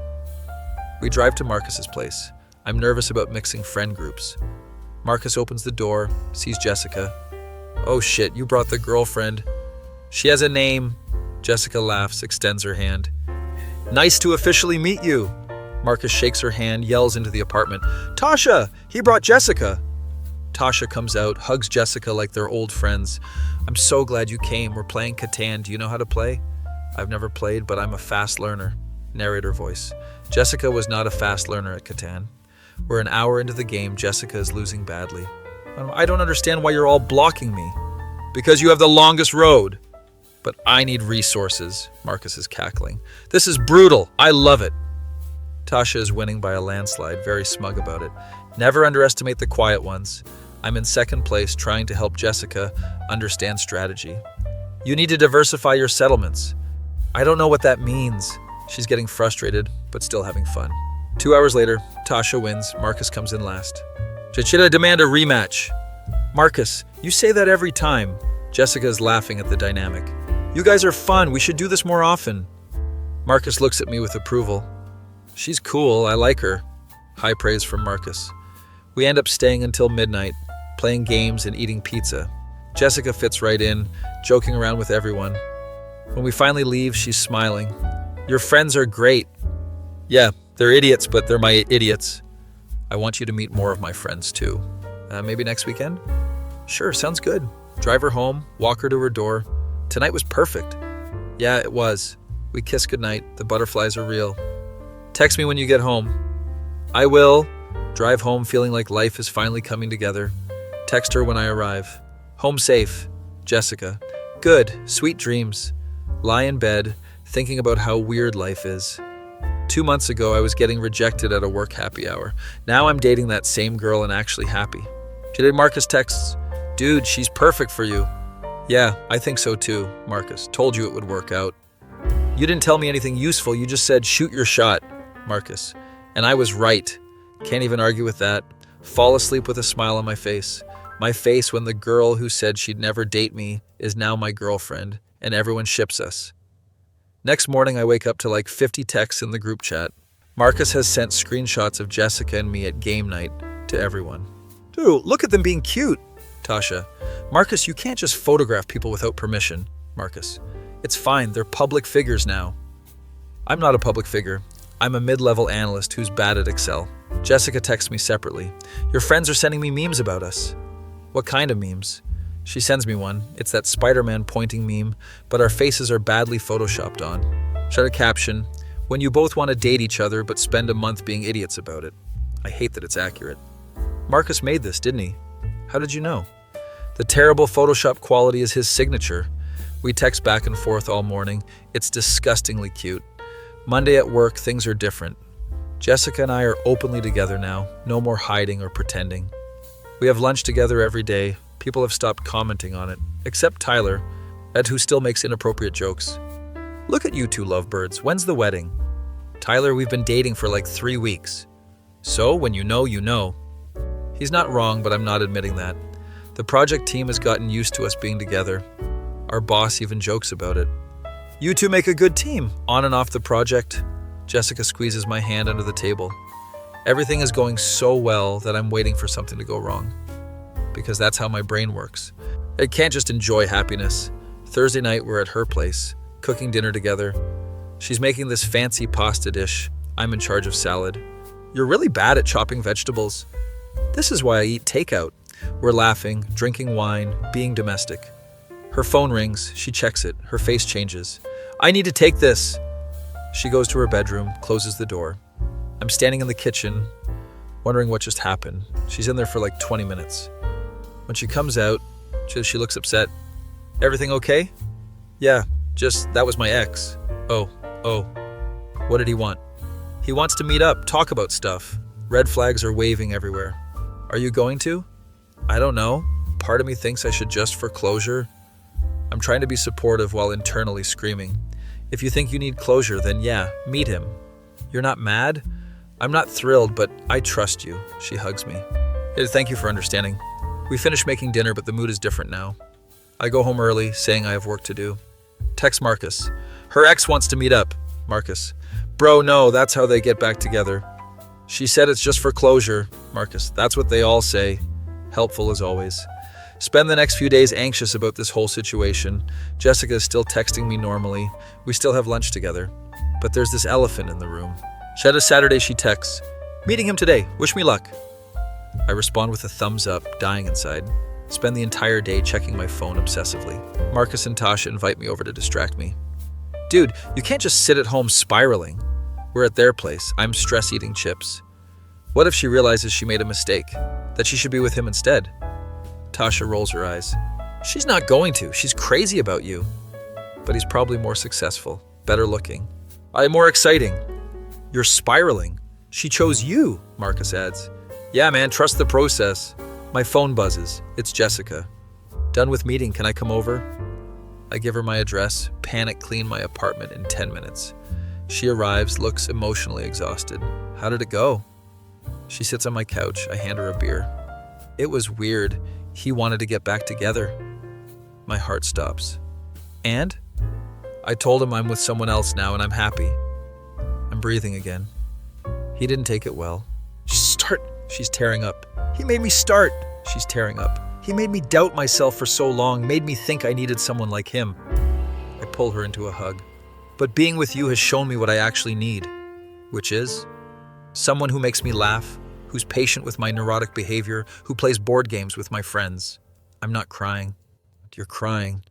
We drive to Marcus's place. I'm nervous about mixing friend groups. Marcus opens the door, sees Jessica. Oh shit, you brought the girlfriend. She has a name. Jessica laughs, extends her hand. Nice to officially meet you. Marcus shakes her hand, yells into the apartment. Tasha, he brought Jessica. Tasha comes out, hugs Jessica like they're old friends. I'm so glad you came. We're playing Catan. Do you know how to play? I've never played, but I'm a fast learner. Narrator voice. Jessica was not a fast learner at Catan. We're an hour into the game. Jessica is losing badly. I don't understand why you're all blocking me. Because you have the longest road. But I need resources. Marcus is cackling. This is brutal. I love it. Tasha is winning by a landslide, very smug about it. Never underestimate the quiet ones. I'm in second place trying to help Jessica understand strategy. You need to diversify your settlements. I don't know what that means. She's getting frustrated, but still having fun. 2 hours later, Tasha wins. Marcus comes in last. Chichita demand a rematch. Marcus, you say that every time. Jessica is laughing at the dynamic. You guys are fun. We should do this more often. Marcus looks at me with approval. She's cool. I like her. High praise from Marcus. We end up staying until midnight, playing games and eating pizza. Jessica fits right in, joking around with everyone. When we finally leave, she's smiling. Your friends are great. Yeah, they're idiots, but they're my idiots. I want you to meet more of my friends too. Maybe next weekend? Sure, sounds good. Drive her home, walk her to her door. Tonight was perfect. Yeah, it was. We kiss goodnight. The butterflies are real. Text me when you get home. I will. Drive home feeling like life is finally coming together. Text her when I arrive. Home safe. Jessica. Good. Sweet dreams. Lie in bed, thinking about how weird life is. 2 months ago, I was getting rejected at a work happy hour. Now I'm dating that same girl and actually happy. Today Marcus texts, dude, she's perfect for you. Yeah, I think so too, Marcus. Told you it would work out. You didn't tell me anything useful. You just said, shoot your shot, Marcus. And I was right. Can't even argue with that. Fall asleep with a smile on my face. My face when the girl who said she'd never date me is now my girlfriend, and everyone ships us. Next morning, I wake up to like 50 texts in the group chat. Marcus has sent screenshots of Jessica and me at game night to everyone. Dude, look at them being cute. Tasha. Marcus, you can't just photograph people without permission. Marcus. It's fine, they're public figures now. I'm not a public figure. I'm a mid-level analyst who's bad at Excel. Jessica texts me separately. Your friends are sending me memes about us. What kind of memes? She sends me one. It's that Spider-Man pointing meme, but our faces are badly photoshopped on. She had a caption, when you both want to date each other but spend a month being idiots about it. I hate that it's accurate. Marcus made this, didn't he? How did you know? The terrible Photoshop quality is his signature. We text back and forth all morning. It's disgustingly cute. Monday at work, things are different. Jessica and I are openly together now. No more hiding or pretending. We have lunch together every day. People have stopped commenting on it, except Tyler, Ed, who still makes inappropriate jokes. Look at you two lovebirds. When's the wedding? Tyler, we've been dating for like 3 weeks. So, when you know, you know. He's not wrong, but I'm not admitting that. The project team has gotten used to us being together. Our boss even jokes about it. You two make a good team, on and off the project. Jessica squeezes my hand under the table. Everything is going so well that I'm waiting for something to go wrong. Because that's how my brain works. It can't just enjoy happiness. Thursday night, we're at her place, cooking dinner together. She's making this fancy pasta dish. I'm in charge of salad. You're really bad at chopping vegetables. This is why I eat takeout. We're laughing, drinking wine, being domestic. Her phone rings. She checks it. Her face changes. I need to take this. She goes to her bedroom, closes the door. I'm standing in the kitchen, wondering what just happened. She's in there for like 20 minutes. When she comes out, she looks upset. Everything okay? Yeah, just that was my ex. Oh. What did he want? He wants to meet up, talk about stuff. Red flags are waving everywhere. Are you going to? I don't know. Part of me thinks I should just for closure. I'm trying to be supportive while internally screaming. If you think you need closure, then yeah, meet him. You're not mad? I'm not thrilled, but I trust you. She hugs me. Hey, thank you for understanding. We finish making dinner, but the mood is different now. I go home early, saying I have work to do. Text Marcus. Her ex wants to meet up. Marcus. Bro, no, that's how they get back together. She said it's just for closure. Marcus. That's what they all say. Helpful as always. Spend the next few days anxious about this whole situation. Jessica is still texting me normally. We still have lunch together. But there's this elephant in the room. Saturday she texts, meeting him today, wish me luck. I respond with a thumbs up, dying inside. Spend the entire day checking my phone obsessively. Marcus and Tasha invite me over to distract me. Dude, you can't just sit at home spiraling. We're at their place. I'm stress eating chips. What if she realizes she made a mistake? That she should be with him instead? Tasha rolls her eyes. She's not going to. She's crazy about you. But he's probably more successful, better looking. I'm more exciting. You're spiraling. She chose you, Marcus adds. Yeah, man, trust the process. My phone buzzes. It's Jessica. Done with meeting, can I come over? I give her my address, panic clean my apartment in 10 minutes. She arrives, looks emotionally exhausted. How did it go? She sits on my couch. I hand her a beer. It was weird. He wanted to get back together. My heart stops. And? I told him I'm with someone else now and I'm happy. I'm breathing again. He didn't take it well. Start. She's tearing up. He made me start. She's tearing up. He made me doubt myself for so long, made me think I needed someone like him. I pull her into a hug. But being with you has shown me what I actually need, which is someone who makes me laugh, who's patient with my neurotic behavior, who plays board games with my friends. I'm not crying. You're crying.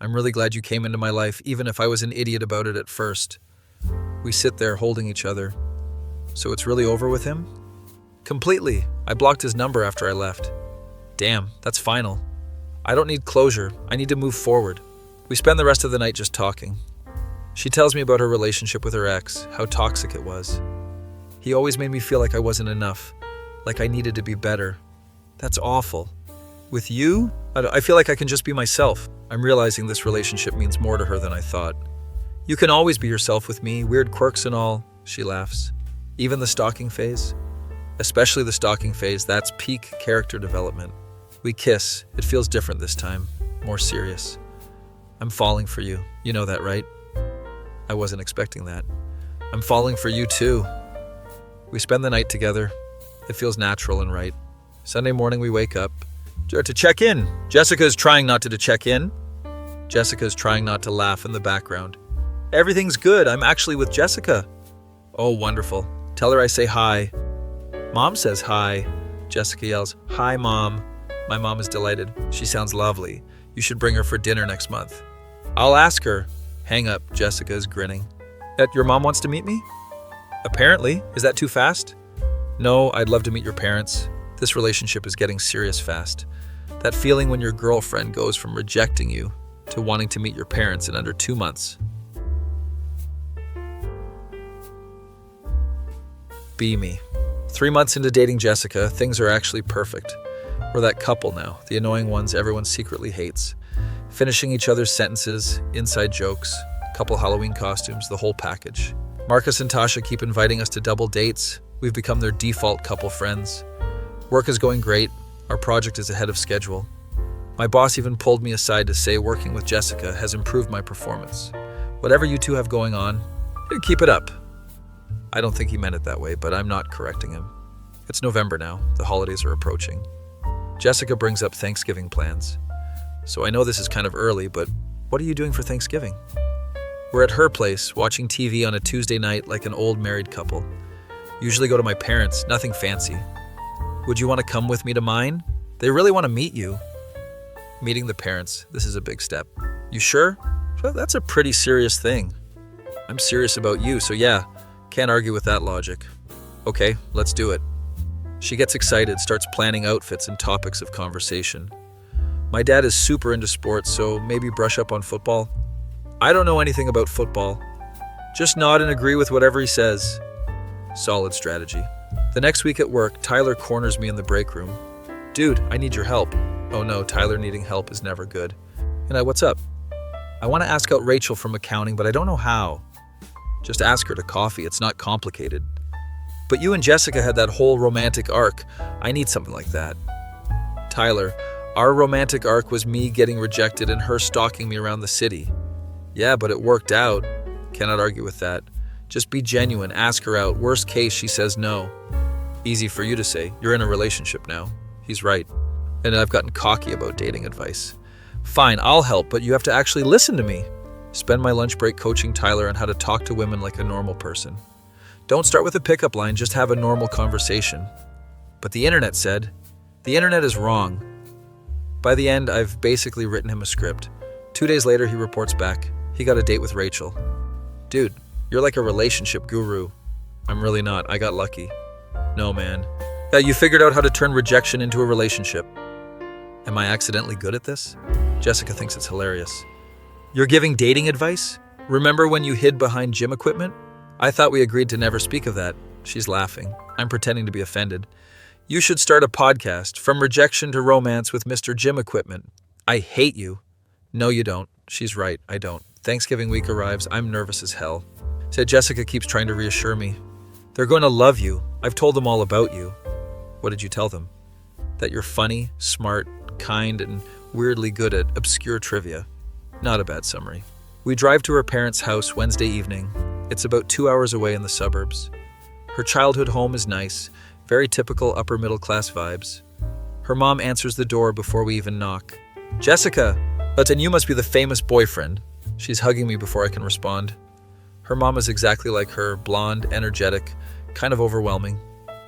I'm really glad you came into my life, even if I was an idiot about it at first. We sit there holding each other. So it's really over with him? Completely. I blocked his number after I left. Damn, that's final. I don't need closure. I need to move forward. We spend the rest of the night just talking. She tells me about her relationship with her ex, how toxic it was. He always made me feel like I wasn't enough, like I needed to be better. That's awful. With you, I feel like I can just be myself. I'm realizing this relationship means more to her than I thought. You can always be yourself with me, weird quirks and all, she laughs. Even the stalking phase? Especially the stalking phase, that's peak character development. We kiss. It feels different this time, more serious. I'm falling for you. You know that, right? I wasn't expecting that. I'm falling for you too. We spend the night together. It feels natural and right. Sunday morning we wake up. To check in. Jessica is trying not to check in. Jessica is trying not to laugh in the background. Everything's good. I'm actually with Jessica. Oh, wonderful. Tell her I say hi. Mom says hi. Jessica yells, "Hi, Mom." My mom is delighted. She sounds lovely. You should bring her for dinner next month. I'll ask her. Hang up. Jessica is grinning. Your mom wants to meet me? Apparently. Is that too fast? No, I'd love to meet your parents. This relationship is getting serious fast. That feeling when your girlfriend goes from rejecting you to wanting to meet your parents in under 2 months. Be me. 3 months into dating Jessica, things are actually perfect. We're that couple now, the annoying ones everyone secretly hates. Finishing each other's sentences, inside jokes, couple Halloween costumes, the whole package. Marcus and Tasha keep inviting us to double dates. We've become their default couple friends. Work is going great. Our project is ahead of schedule. My boss even pulled me aside to say working with Jessica has improved my performance. Whatever you two have going on, keep it up. I don't think he meant it that way, but I'm not correcting him. It's November now. The holidays are approaching. Jessica brings up Thanksgiving plans. So I know this is kind of early, but what are you doing for Thanksgiving? We're at her place, watching TV on a Tuesday night like an old married couple. Usually go to my parents', nothing fancy. Would you want to come with me to mine? They really want to meet you. Meeting the parents, this is a big step. You sure? Well, that's a pretty serious thing. I'm serious about you, so yeah, can't argue with that logic. Okay, let's do it. She gets excited, starts planning outfits and topics of conversation. My dad is super into sports, so maybe brush up on football. I don't know anything about football. Just nod and agree with whatever he says. Solid strategy. The next week at work, Tyler corners me in the break room. Dude, I need your help. Oh no, Tyler needing help is never good. What's up? I want to ask out Rachel from accounting, but I don't know how. Just ask her to coffee, it's not complicated. But you and Jessica had that whole romantic arc. I need something like that. Tyler, our romantic arc was me getting rejected and her stalking me around the city. Yeah, but it worked out. Cannot argue with that. Just be genuine, ask her out. Worst case, she says no. Easy for you to say. You're in a relationship now. He's right. And I've gotten cocky about dating advice. Fine, I'll help, but you have to actually listen to me. Spend my lunch break coaching Tyler on how to talk to women like a normal person. Don't start with a pickup line, just have a normal conversation. But the internet said, the internet is wrong. By the end, I've basically written him a script. 2 days later, he reports back. He got a date with Rachel. Dude, you're like a relationship guru. I'm really not. I got lucky. No, man. Yeah, you figured out how to turn rejection into a relationship. Am I accidentally good at this? Jessica thinks it's hilarious. You're giving dating advice? Remember when you hid behind gym equipment? I thought we agreed to never speak of that. She's laughing. I'm pretending to be offended. You should start a podcast, From Rejection to Romance with Mr. Gym Equipment. I hate you. No, you don't. She's right. I don't. Thanksgiving week arrives. I'm nervous as hell. Said Jessica keeps trying to reassure me. They're going to love you. I've told them all about you. What did you tell them? That you're funny, smart, kind, and weirdly good at obscure trivia. Not a bad summary. We drive to her parents' house Wednesday evening. It's about 2 hours away in the suburbs. Her childhood home is nice, very typical upper middle class vibes. Her mom answers the door before we even knock. Jessica! And you must be the famous boyfriend. She's hugging me before I can respond. Her mom is exactly like her, blonde, energetic, kind of overwhelming.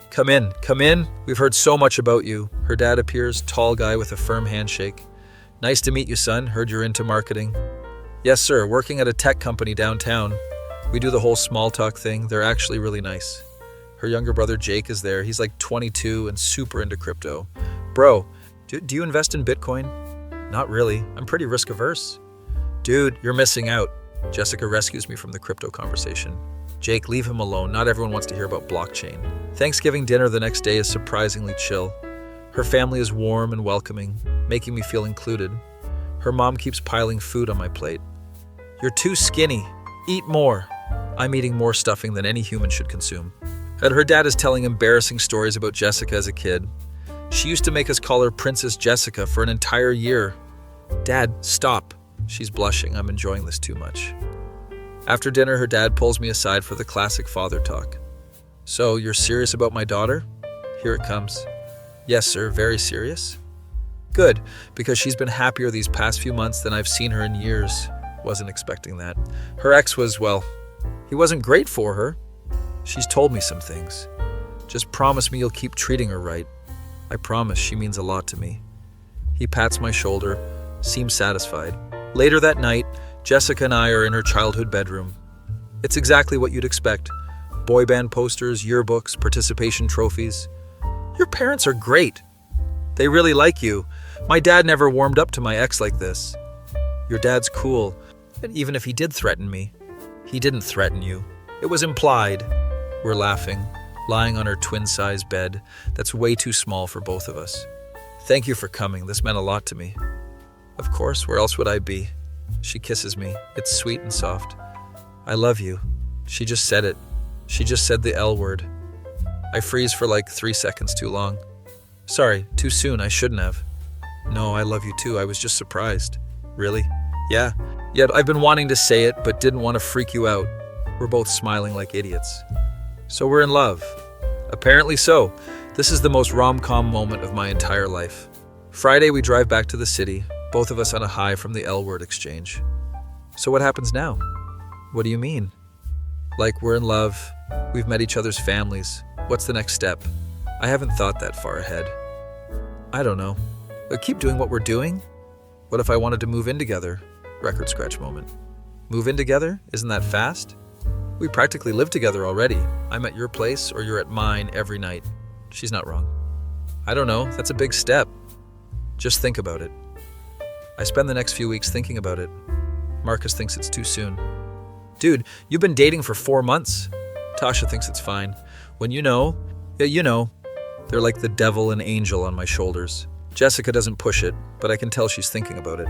Come in. We've heard so much about you. Her dad appears, tall guy with a firm handshake. Nice to meet you, son. Heard you're into marketing. Yes, sir. Working at a tech company downtown. We do the whole small talk thing. They're actually really nice. Her younger brother Jake is there. He's like 22 and super into crypto. Bro, do you invest in Bitcoin? Not really. I'm pretty risk averse. Dude, you're missing out. Jessica rescues me from the crypto conversation. Jake, leave him alone. Not everyone wants to hear about blockchain. Thanksgiving dinner the next day is surprisingly chill. Her family is warm and welcoming, making me feel included. Her mom keeps piling food on my plate. You're too skinny. Eat more. I'm eating more stuffing than any human should consume. And her dad is telling embarrassing stories about Jessica as a kid. She used to make us call her Princess Jessica for an entire year. Dad, stop. She's blushing. I'm enjoying this too much. After dinner, her dad pulls me aside for the classic father talk. So, you're serious about my daughter? Here it comes. Yes, sir, very serious. Good, because she's been happier these past few months than I've seen her in years. Wasn't expecting that. Her ex was, well, he wasn't great for her. She's told me some things. Just promise me you'll keep treating her right. I promise, she means a lot to me. He pats my shoulder, seems satisfied. Later that night, Jessica and I are in her childhood bedroom. It's exactly what you'd expect. Boy band posters, yearbooks, participation trophies. Your parents are great. They really like you. My dad never warmed up to my ex like this. Your dad's cool, and even if he did threaten me, he didn't threaten you. It was implied. We're laughing, lying on her twin-size bed that's way too small for both of us. Thank you for coming. This meant a lot to me. Of course, where else would I be? She kisses me. It's sweet and soft. I love you. She just said it. She just said the L word. I freeze for like 3 seconds too long. Sorry, too soon. I shouldn't have. No, I love you too. I was just surprised. Really? Yeah. Yet I've been wanting to say it, but didn't want to freak you out. We're both smiling like idiots. So we're in love. Apparently so. This is the most rom-com moment of my entire life. Friday, we drive back to the city, both of us on a high from the L word exchange. So what happens now? What do you mean? Like, we're in love. We've met each other's families. What's the next step? I haven't thought that far ahead. I don't know. Keep doing what we're doing? What if I wanted to move in together? Record scratch moment. Move in together? Isn't that fast? We practically live together already. I'm at your place or you're at mine every night. She's not wrong. I don't know. That's a big step. Just think about it. I spend the next few weeks thinking about it. Marcus thinks it's too soon. Dude, you've been dating for 4 months. Tasha thinks it's fine. When you know, they're like the devil and angel on my shoulders. Jessica doesn't push it, but I can tell she's thinking about it.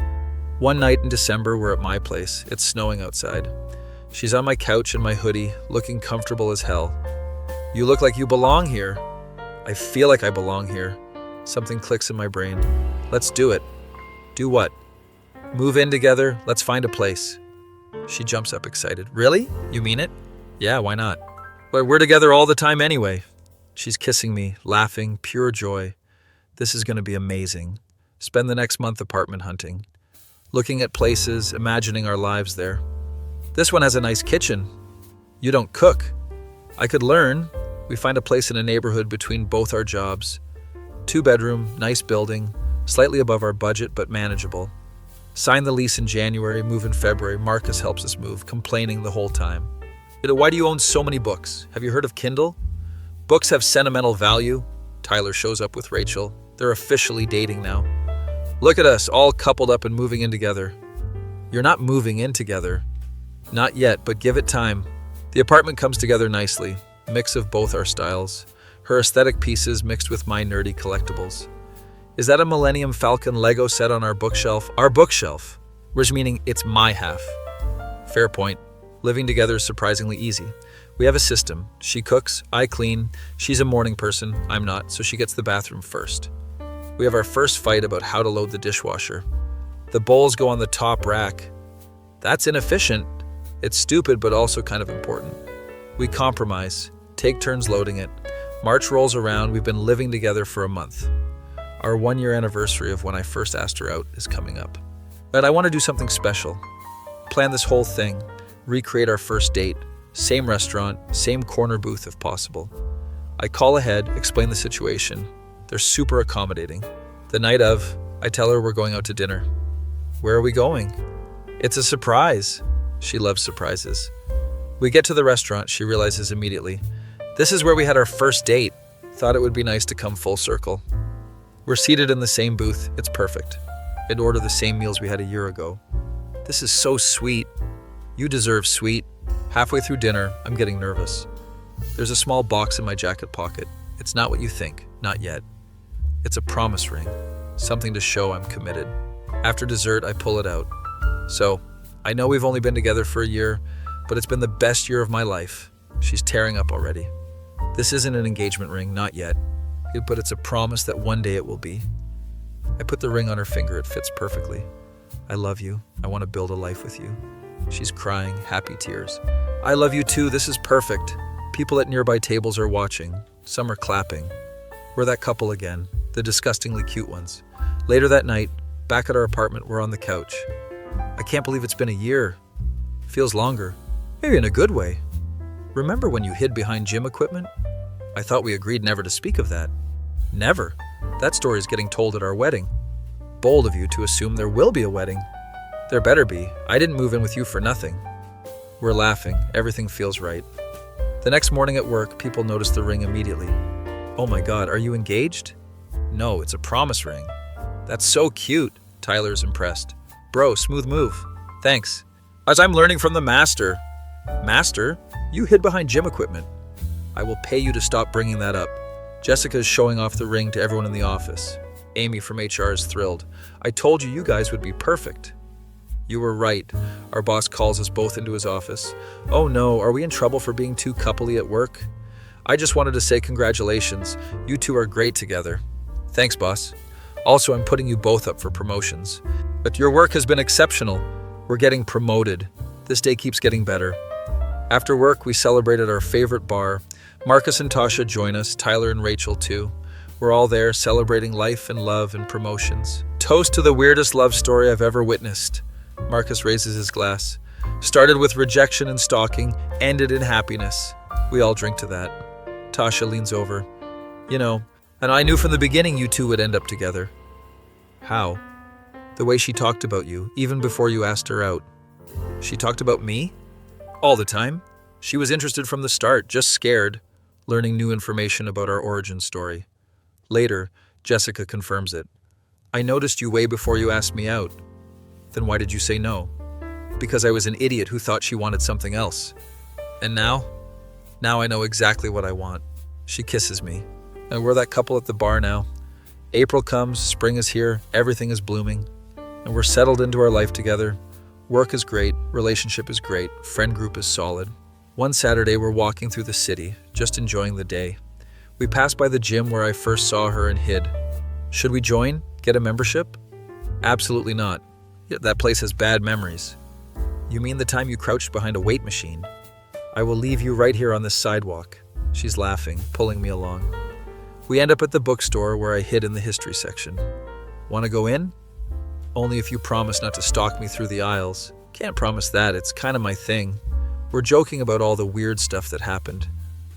One night in December, we're at my place. It's snowing outside. She's on my couch in my hoodie, looking comfortable as hell. You look like you belong here. I feel like I belong here. Something clicks in my brain. Let's do it. Do what? Move in together. Let's find a place. She jumps up excited. Really? You mean it? Yeah, why not? But we're together all the time anyway. She's kissing me, laughing, pure joy. This is going to be amazing. Spend the next month apartment hunting. Looking at places, imagining our lives there. This one has a nice kitchen. You don't cook. I could learn. We find a place in a neighborhood between both our jobs. 2-bedroom, nice building, slightly above our budget but manageable. Sign the lease in January, move in February. Marcus helps us move, complaining the whole time. Why do you own so many books? Have you heard of Kindle? Books have sentimental value. Tyler shows up with Rachel. They're officially dating now. Look at us, all coupled up and moving in together. You're not moving in together. Not yet, but give it time. The apartment comes together nicely. Mix of both our styles. Her aesthetic pieces mixed with my nerdy collectibles. Is that a Millennium Falcon Lego set on our bookshelf? Our bookshelf. Which meaning it's my half. Fair point. Living together is surprisingly easy. We have a system. She cooks, I clean. She's a morning person, I'm not, so she gets the bathroom first. We have our first fight about how to load the dishwasher. The bowls go on the top rack. That's inefficient. It's stupid, but also kind of important. We compromise, take turns loading it. March rolls around, we've been living together for a month. Our 1-year anniversary of when I first asked her out is coming up. But I want to do something special. Plan this whole thing, recreate our first date, same restaurant, same corner booth if possible. I call ahead, explain the situation. They're super accommodating. The night of, I tell her we're going out to dinner. Where are we going? It's a surprise. She loves surprises. We get to the restaurant, she realizes immediately. This is where we had our first date. Thought it would be nice to come full circle. We're seated in the same booth. It's perfect. I'd order the same meals we had a year ago. This is so sweet. You deserve sweet. Halfway through dinner, I'm getting nervous. There's a small box in my jacket pocket. It's not what you think, not yet. It's a promise ring, something to show I'm committed. After dessert, I pull it out. So, I know we've only been together for a year, but it's been the best year of my life. She's tearing up already. This isn't an engagement ring, not yet. But it's a promise that one day it will be. I put the ring on her finger, it fits perfectly. I love you. I want to build a life with you. She's crying, happy tears. I love you too, this is perfect. People at nearby tables are watching. Some are clapping. We're that couple again, the disgustingly cute ones. Later that night, back at our apartment, we're on the couch. I can't believe it's been a year. Feels longer. Maybe in a good way. Remember when you hid behind gym equipment? I thought we agreed never to speak of that. Never. That story is getting told at our wedding. Bold of you to assume there will be a wedding. There better be. I didn't move in with you for nothing. We're laughing. Everything feels right. The next morning at work, people notice the ring immediately. Oh my God, are you engaged? No, it's a promise ring. That's so cute. Tyler's impressed. Bro, smooth move. Thanks. As I'm learning from the master. Master? You hid behind gym equipment. I will pay you to stop bringing that up. Jessica is showing off the ring to everyone in the office. Amy from HR is thrilled. I told you you guys would be perfect. You were right. Our boss calls us both into his office. Oh no, are we in trouble for being too coupley at work? I just wanted to say congratulations. You two are great together. Thanks, boss. Also, I'm putting you both up for promotions. But your work has been exceptional. We're getting promoted. This day keeps getting better. After work, we celebrated our favorite bar. Marcus and Tasha join us, Tyler and Rachel too. We're all there celebrating life and love and promotions. Toast to the weirdest love story I've ever witnessed. Marcus raises his glass. Started with rejection and stalking, ended in happiness. We all drink to that. Tasha leans over. You know, and I knew from the beginning you two would end up together. How? The way she talked about you, even before you asked her out. She talked about me? All the time. She was interested from the start, just scared, learning new information about our origin story. Later, Jessica confirms it. I noticed you way before you asked me out. Then why did you say no? Because I was an idiot who thought she wanted something else. And now? Now I know exactly what I want. She kisses me. And we're that couple at the bar now. April comes, spring is here, everything is blooming. And we're settled into our life together. Work is great, relationship is great, friend group is solid. One Saturday, we're walking through the city, just enjoying the day. We pass by the gym where I first saw her and hid. Should we join? Get a membership? Absolutely not. Yet that place has bad memories. You mean the time you crouched behind a weight machine? I will leave you right here on this sidewalk. She's laughing, pulling me along. We end up at the bookstore where I hid in the history section. Want to go in? Only if you promise not to stalk me through the aisles. Can't promise that, it's kind of my thing. We're joking about all the weird stuff that happened.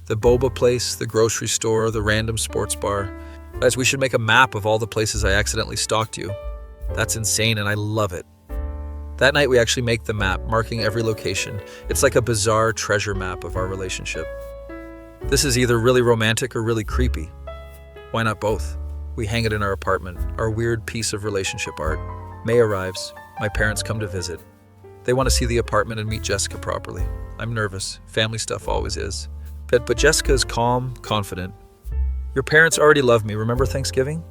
The boba place, the grocery store, the random sports bar. As we should make a map of all the places I accidentally stalked you. That's insane and I love it. That night we actually make the map, marking every location. It's like a bizarre treasure map of our relationship. This is either really romantic or really creepy. Why not both? We hang it in our apartment, our weird piece of relationship art. May arrives. My parents come to visit. They want to see the apartment and meet Jessica properly. I'm nervous. Family stuff always is. But Jessica is calm, confident. Your parents already love me. Remember Thanksgiving?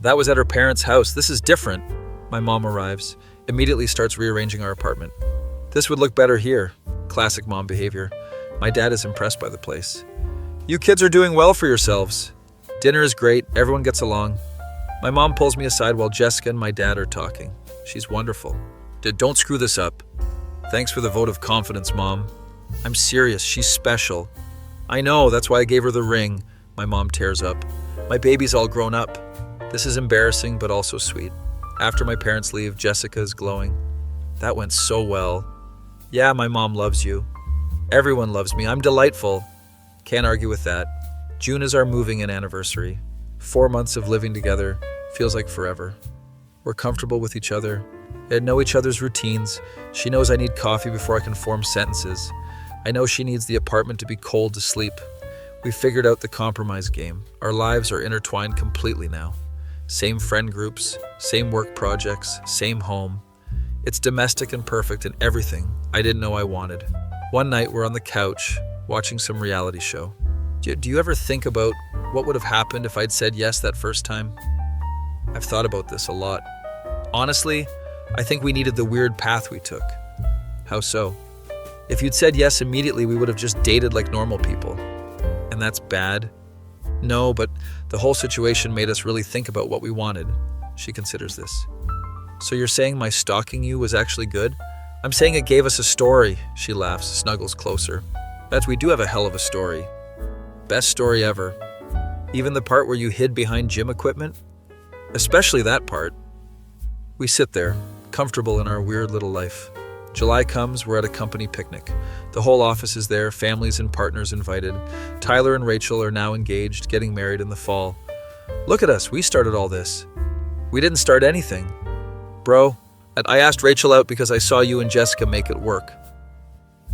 That was at her parents' house. This is different. My mom arrives, immediately starts rearranging our apartment. This would look better here. Classic mom behavior. My dad is impressed by the place. You kids are doing well for yourselves. Dinner is great. Everyone gets along. My mom pulls me aside while Jessica and my dad are talking. She's wonderful. Don't screw this up. Thanks for the vote of confidence, Mom. I'm serious. She's special. I know. That's why I gave her the ring. My mom tears up. My baby's all grown up. This is embarrassing, but also sweet. After my parents leave, Jessica is glowing. That went so well. Yeah, my mom loves you. Everyone loves me. I'm delightful. Can't argue with that. June is our moving-in anniversary. 4 months of living together feels like forever. We're comfortable with each other and know each other's routines. She knows I need coffee before I can form sentences. I know she needs the apartment to be cold to sleep. We figured out the compromise game. Our lives are intertwined completely now. Same friend groups, same work projects, same home. It's domestic and perfect and everything I didn't know I wanted. One night we're on the couch watching some reality show. Do you ever think about what would have happened if I'd said yes that first time? I've thought about this a lot. Honestly, I think we needed the weird path we took. How so? If you'd said yes immediately, we would have just dated like normal people. And that's bad? No, but the whole situation made us really think about what we wanted. She considers this. So you're saying my stalking you was actually good? I'm saying it gave us a story. She laughs, snuggles closer. We do have a hell of a story. Best story ever. Even the part where you hid behind gym equipment? Especially that part. We sit there, comfortable in our weird little life. July comes, we're at a company picnic. The whole office is there, families and partners invited. Tyler and Rachel are now engaged, getting married in the fall. Look at us, we started all this. We didn't start anything. Bro, I asked Rachel out because I saw you and Jessica make it work.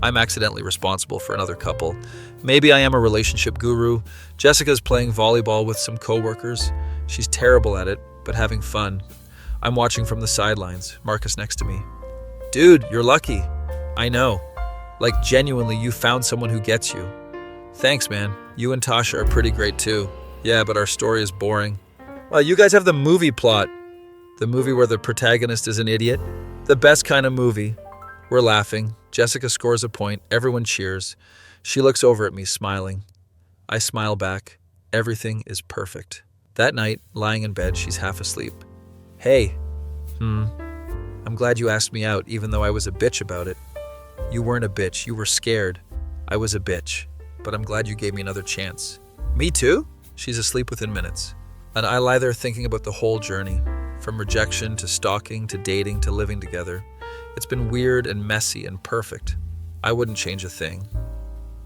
I'm accidentally responsible for another couple. Maybe I am a relationship guru. Jessica's playing volleyball with some coworkers. She's terrible at it, but having fun. I'm watching from the sidelines, Marcus next to me. Dude, you're lucky. I know. Like, genuinely, you found someone who gets you. Thanks, man. You and Tasha are pretty great too. Yeah, but our story is boring. Well, you guys have the movie plot. The movie where the protagonist is an idiot. The best kind of movie. We're laughing. Jessica scores a point. Everyone cheers. She looks over at me, smiling. I smile back. Everything is perfect. That night, lying in bed, she's half asleep. Hey. I'm glad you asked me out, even though I was a bitch about it. You weren't a bitch. You were scared. I was a bitch. But I'm glad you gave me another chance. Me too? She's asleep within minutes. And I lie there thinking about the whole journey. From rejection to stalking to dating to living together. It's been weird and messy and perfect. I wouldn't change a thing.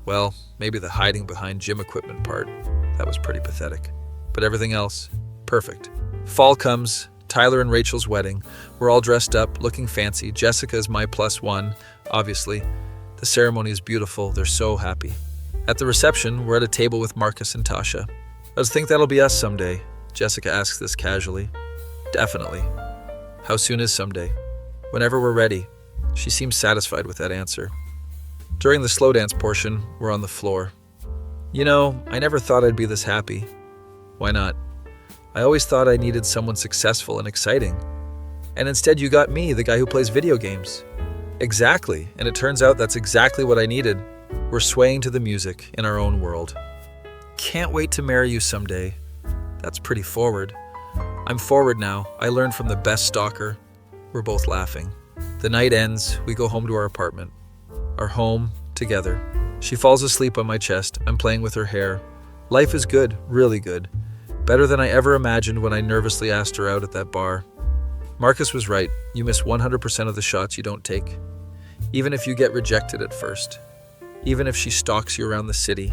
Well, maybe the hiding behind gym equipment part. That was pretty pathetic. But everything else, perfect. Fall comes, Tyler and Rachel's wedding. We're all dressed up, looking fancy. Jessica is my +1, obviously. The ceremony is beautiful. They're so happy. At the reception, we're at a table with Marcus and Tasha. I just think that'll be us someday. Jessica asks this casually. Definitely. How soon is someday? Whenever we're ready. She seems satisfied with that answer. During the slow dance portion, we're on the floor. You know, I never thought I'd be this happy. Why not? I always thought I needed someone successful and exciting. And instead you got me, the guy who plays video games. Exactly, and it turns out that's exactly what I needed. We're swaying to the music in our own world. Can't wait to marry you someday. That's pretty forward. I'm forward now. I learned from the best stalker. We're both laughing. The night ends. We go home to our apartment. Our home, together. She falls asleep on my chest. I'm playing with her hair. Life is good, really good. Better than I ever imagined when I nervously asked her out at that bar. Marcus was right. You miss 100% of the shots you don't take. Even if you get rejected at first. Even if she stalks you around the city.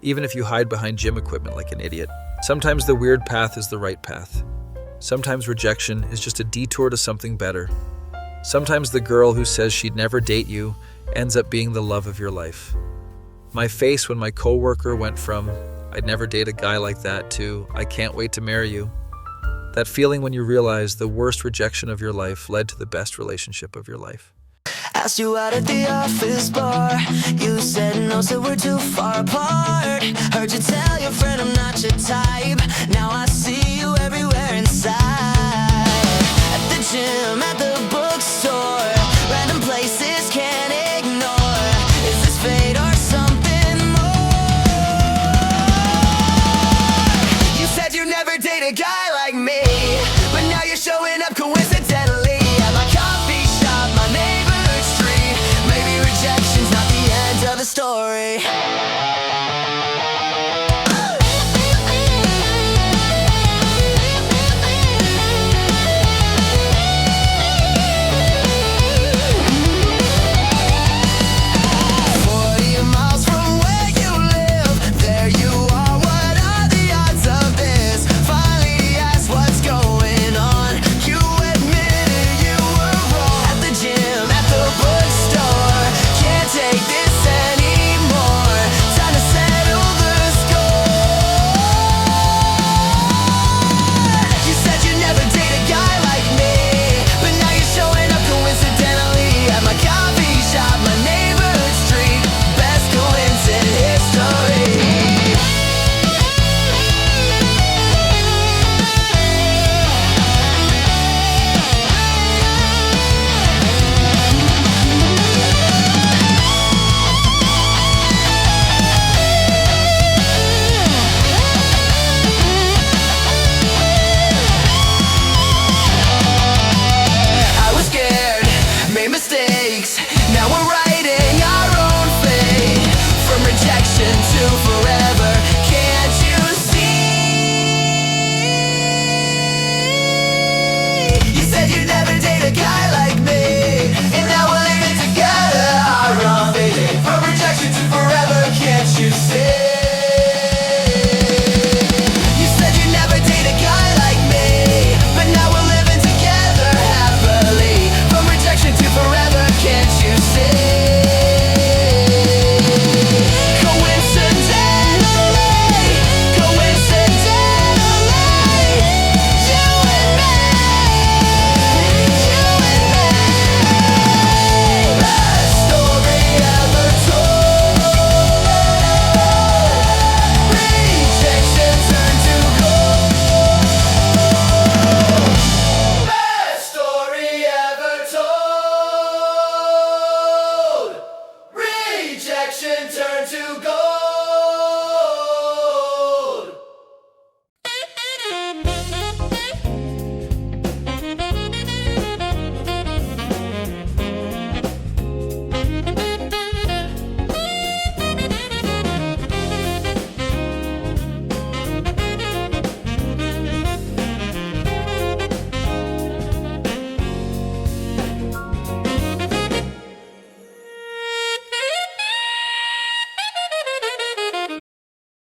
Even if you hide behind gym equipment like an idiot. Sometimes the weird path is the right path. Sometimes rejection is just a detour to something better. Sometimes the girl who says she'd never date you ends up being the love of your life. My face when my coworker went from, I'd never date a guy like that, to, I can't wait to marry you. That feeling when you realize the worst rejection of your life led to the best relationship of your life. Asked you out at the office bar. You said no, so we're too far apart. Heard you tell your friend I'm not your type. Now I see you everywhere inside. At the gym,